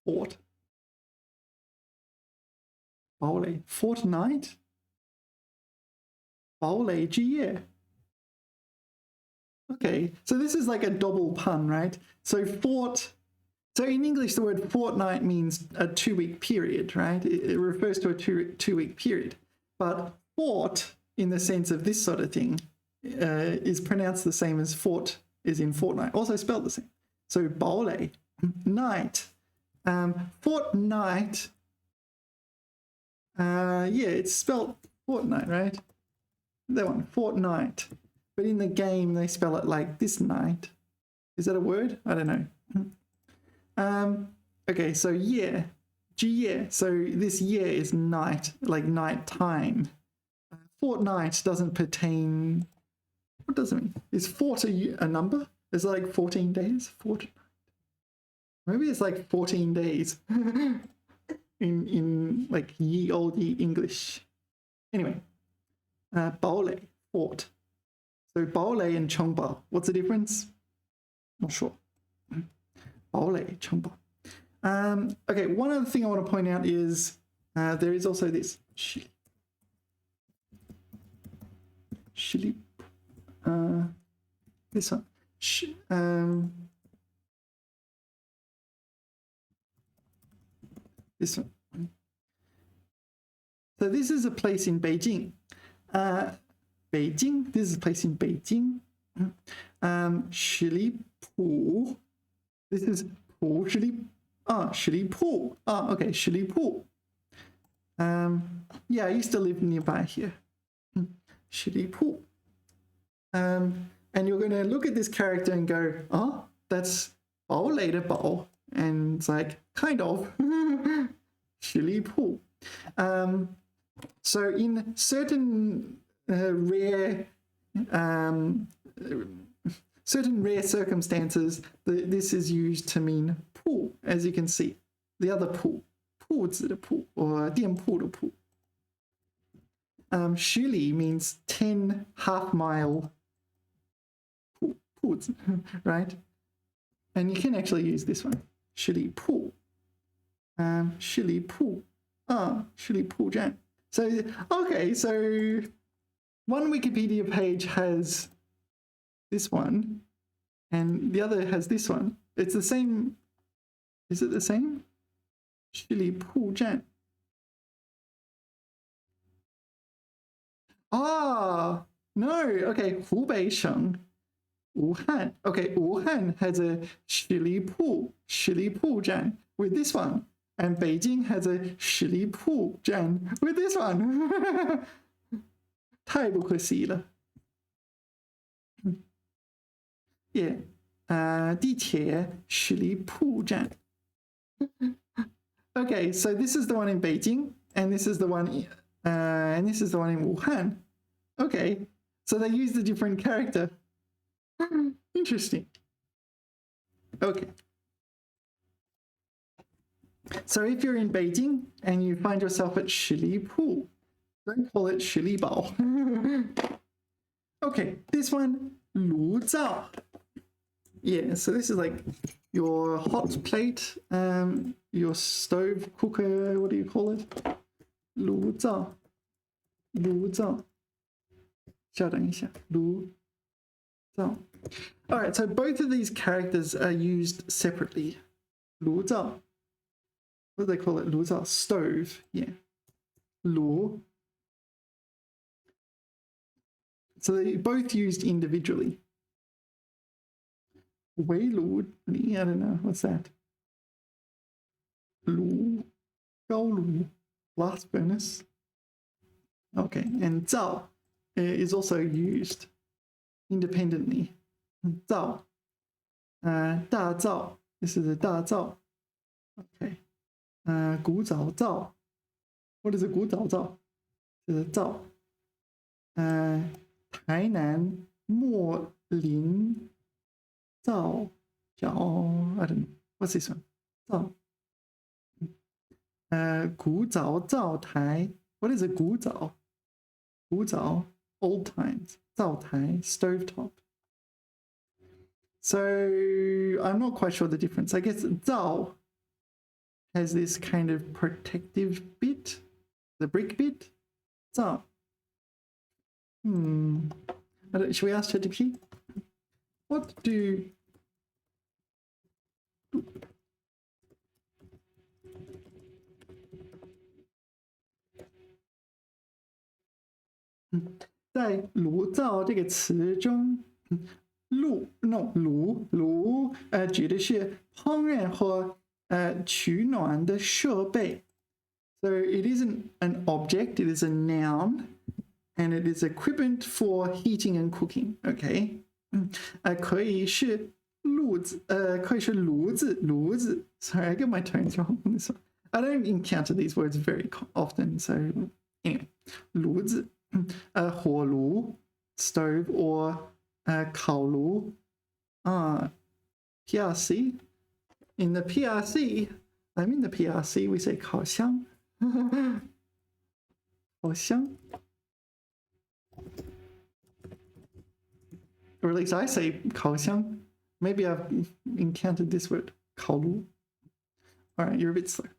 Fort. 堡垒. Fortnite. 堡垒之夜. Okay, so this is like a double pun, right? So fort, So in English, the word fortnight means a 2-week period, right? It refers to a two-week period. But fort, in the sense of this sort of thing, is pronounced the same as fort is in fortnight, also spelled the same. So 堡垒, night. Fortnight, yeah, it's spelled fortnight, right? That one, fortnight. But in the game, they spell it like this night. Is that a word? I don't know. Okay, so yeah, yeah. So this year is night, like night time. Fortnight doesn't pertain. What does it mean? Is fort a number? Is it like 14 days? Fortnight. Maybe it's like 14 days in like ye olde English. Anyway, 堡垒, fort. So 堡垒 and 城堡, what's the difference? Not sure. 堡垒, 城堡. Okay, one other thing I want to point out is there is also this this one. This one. So this is a place in Beijing. Beijing, this is a place in Beijing. 十里铺, this is 浦, 十里铺. Okay, 十里铺. Yeah, I used to live nearby here. 十里铺. And you're going to look at this character and go, oh, that's 堡垒的堡. And it's like, kind of. 十里铺. So in certain rare circumstances, this is used to mean 铺, as you can see. The other 铺, 铺子的铺, or 店铺的铺. 十里 means 10 half-mile 铺子, right? And you can actually use this one, 十里铺. 十里铺. 十里铺站. So, okay, so one Wikipedia page has this one, and the other has this one. It's the same. Is it the same? 十里铺站. Ah, no. Okay, 湖北省, Wuhan. Okay, Wuhan has a 十里铺站 with this one. And Beijing has a 十里铺站 with this one. 太不可思议了. Yeah. 地铁十里铺站. Okay, so this is the one in Beijing, and this is the one in Wuhan. Okay, so they used a different character. Interesting. Okay. So if you're in Beijing and you find yourself at 十里铺, don't call it 十里堡. Okay, this one, 炉灶. Yeah, so this is like your hot plate, your stove cooker, what do you call it? 炉灶. 稍等一下, 炉灶. All right, so both of these characters are used separately. 炉灶. What do they call it? 炉灶, stove, yeah. 炉. So they both used individually. 围炉, I don't know, what's that? 炉, 高炉, blast furnace. Okay, and 灶 is also used independently. 灶, 大灶, this is a 大灶. Okay. 古早灶. What is a 古早灶? This is a 灶. 台南莫林灶角. I don't know. What's this one? 灶. 古早灶台. What is a 古早? 古早, old times. 灶台, stovetop. So I'm not quite sure the difference. I guess 灶 has this kind of protective bit, the brick bit. 灶. Should we ask ChatGPT? What do 在炉灶这个词中，炉指的是烹饪或取暖的设备。So it isn't an object, it is a noun, and it is equipment for heating and cooking. Okay. 可以是炉子，可以是炉子。Sorry, I get my tones wrong on this one. I don't encounter these words very often. So anyway, 炉子，火炉 stove or 烤炉PRC. In the PRC, I'm in the PRC, we say 烤箱烤箱 or at least I say 烤箱. Maybe I've encountered this word 烤炉. All right, you're a bit slow.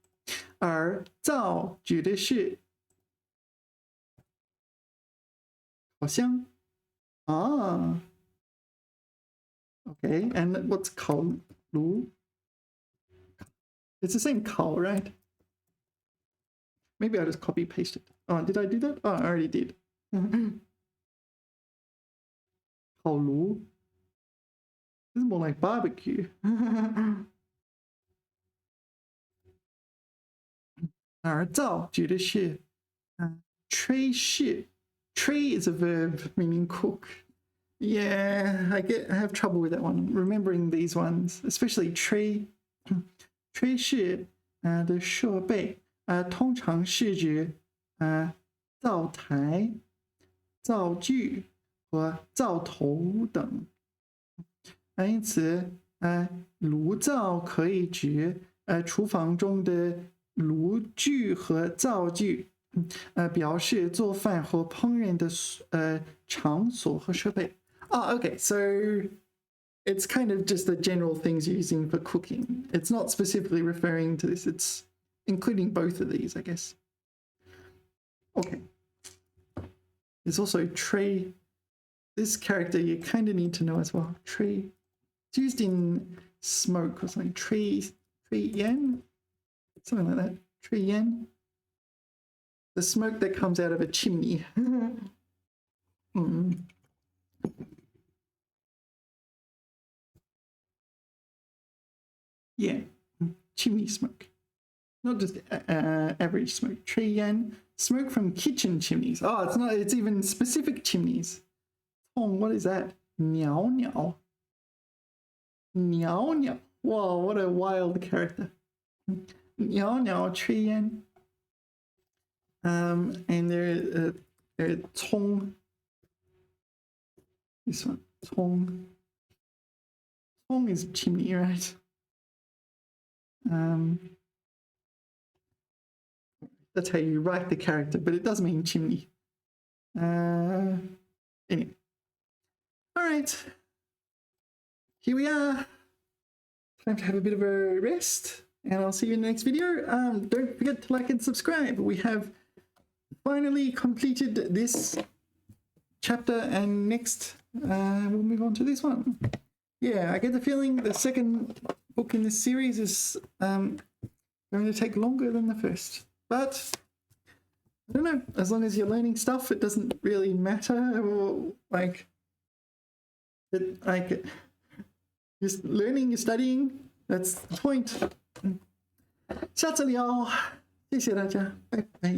而灶指的是烤箱 Okay, and what's 烤炉? It's the same 烤, right? Maybe I just copy pasted. Oh, did I do that? Oh, I already did. 烤炉 This is more like barbecue. 而灶指的是炊事 Tray is a verb meaning cook. Yeah, I have trouble with that one. Remembering these ones, especially tray. 炊事的设备通常是指灶台、灶具和灶头等。因此炉灶可以指厨房中的炉具和灶具，表示做饭和烹饪的场所和设备。Okay, so it's kind of just the general things using for cooking. It's not specifically referring to this. It's including both of these, I guess. Okay. There's also tray. This character you kind of need to know as well. Tray. It's used in smoke or something. Tray yen? Something like that. Tray yen. The smoke that comes out of a chimney. Yeah, chimney smoke. Not just average smoke. Tray yen, smoke from kitchen chimneys. Oh, it's not, it's even specific chimneys. What is that? Niao niao. Niao niao. Whoa, what a wild character. Niao niao, tray yen. And there Tong. This one, Tong. Tong is chimney, right? That's how you write the character, but it does mean chimney. Anyway. All right. Here we are. Time to have a bit of a rest, and I'll see you in the next video. Don't forget to like and subscribe. We have finally completed this chapter, and next we'll move on to this one. Yeah, I get the feeling the second book in this series is going to take longer than the first, but I don't know, as long as you're learning stuff, it doesn't really matter, or just learning, you're studying, that's the point. 下次聊，谢谢大家，拜拜。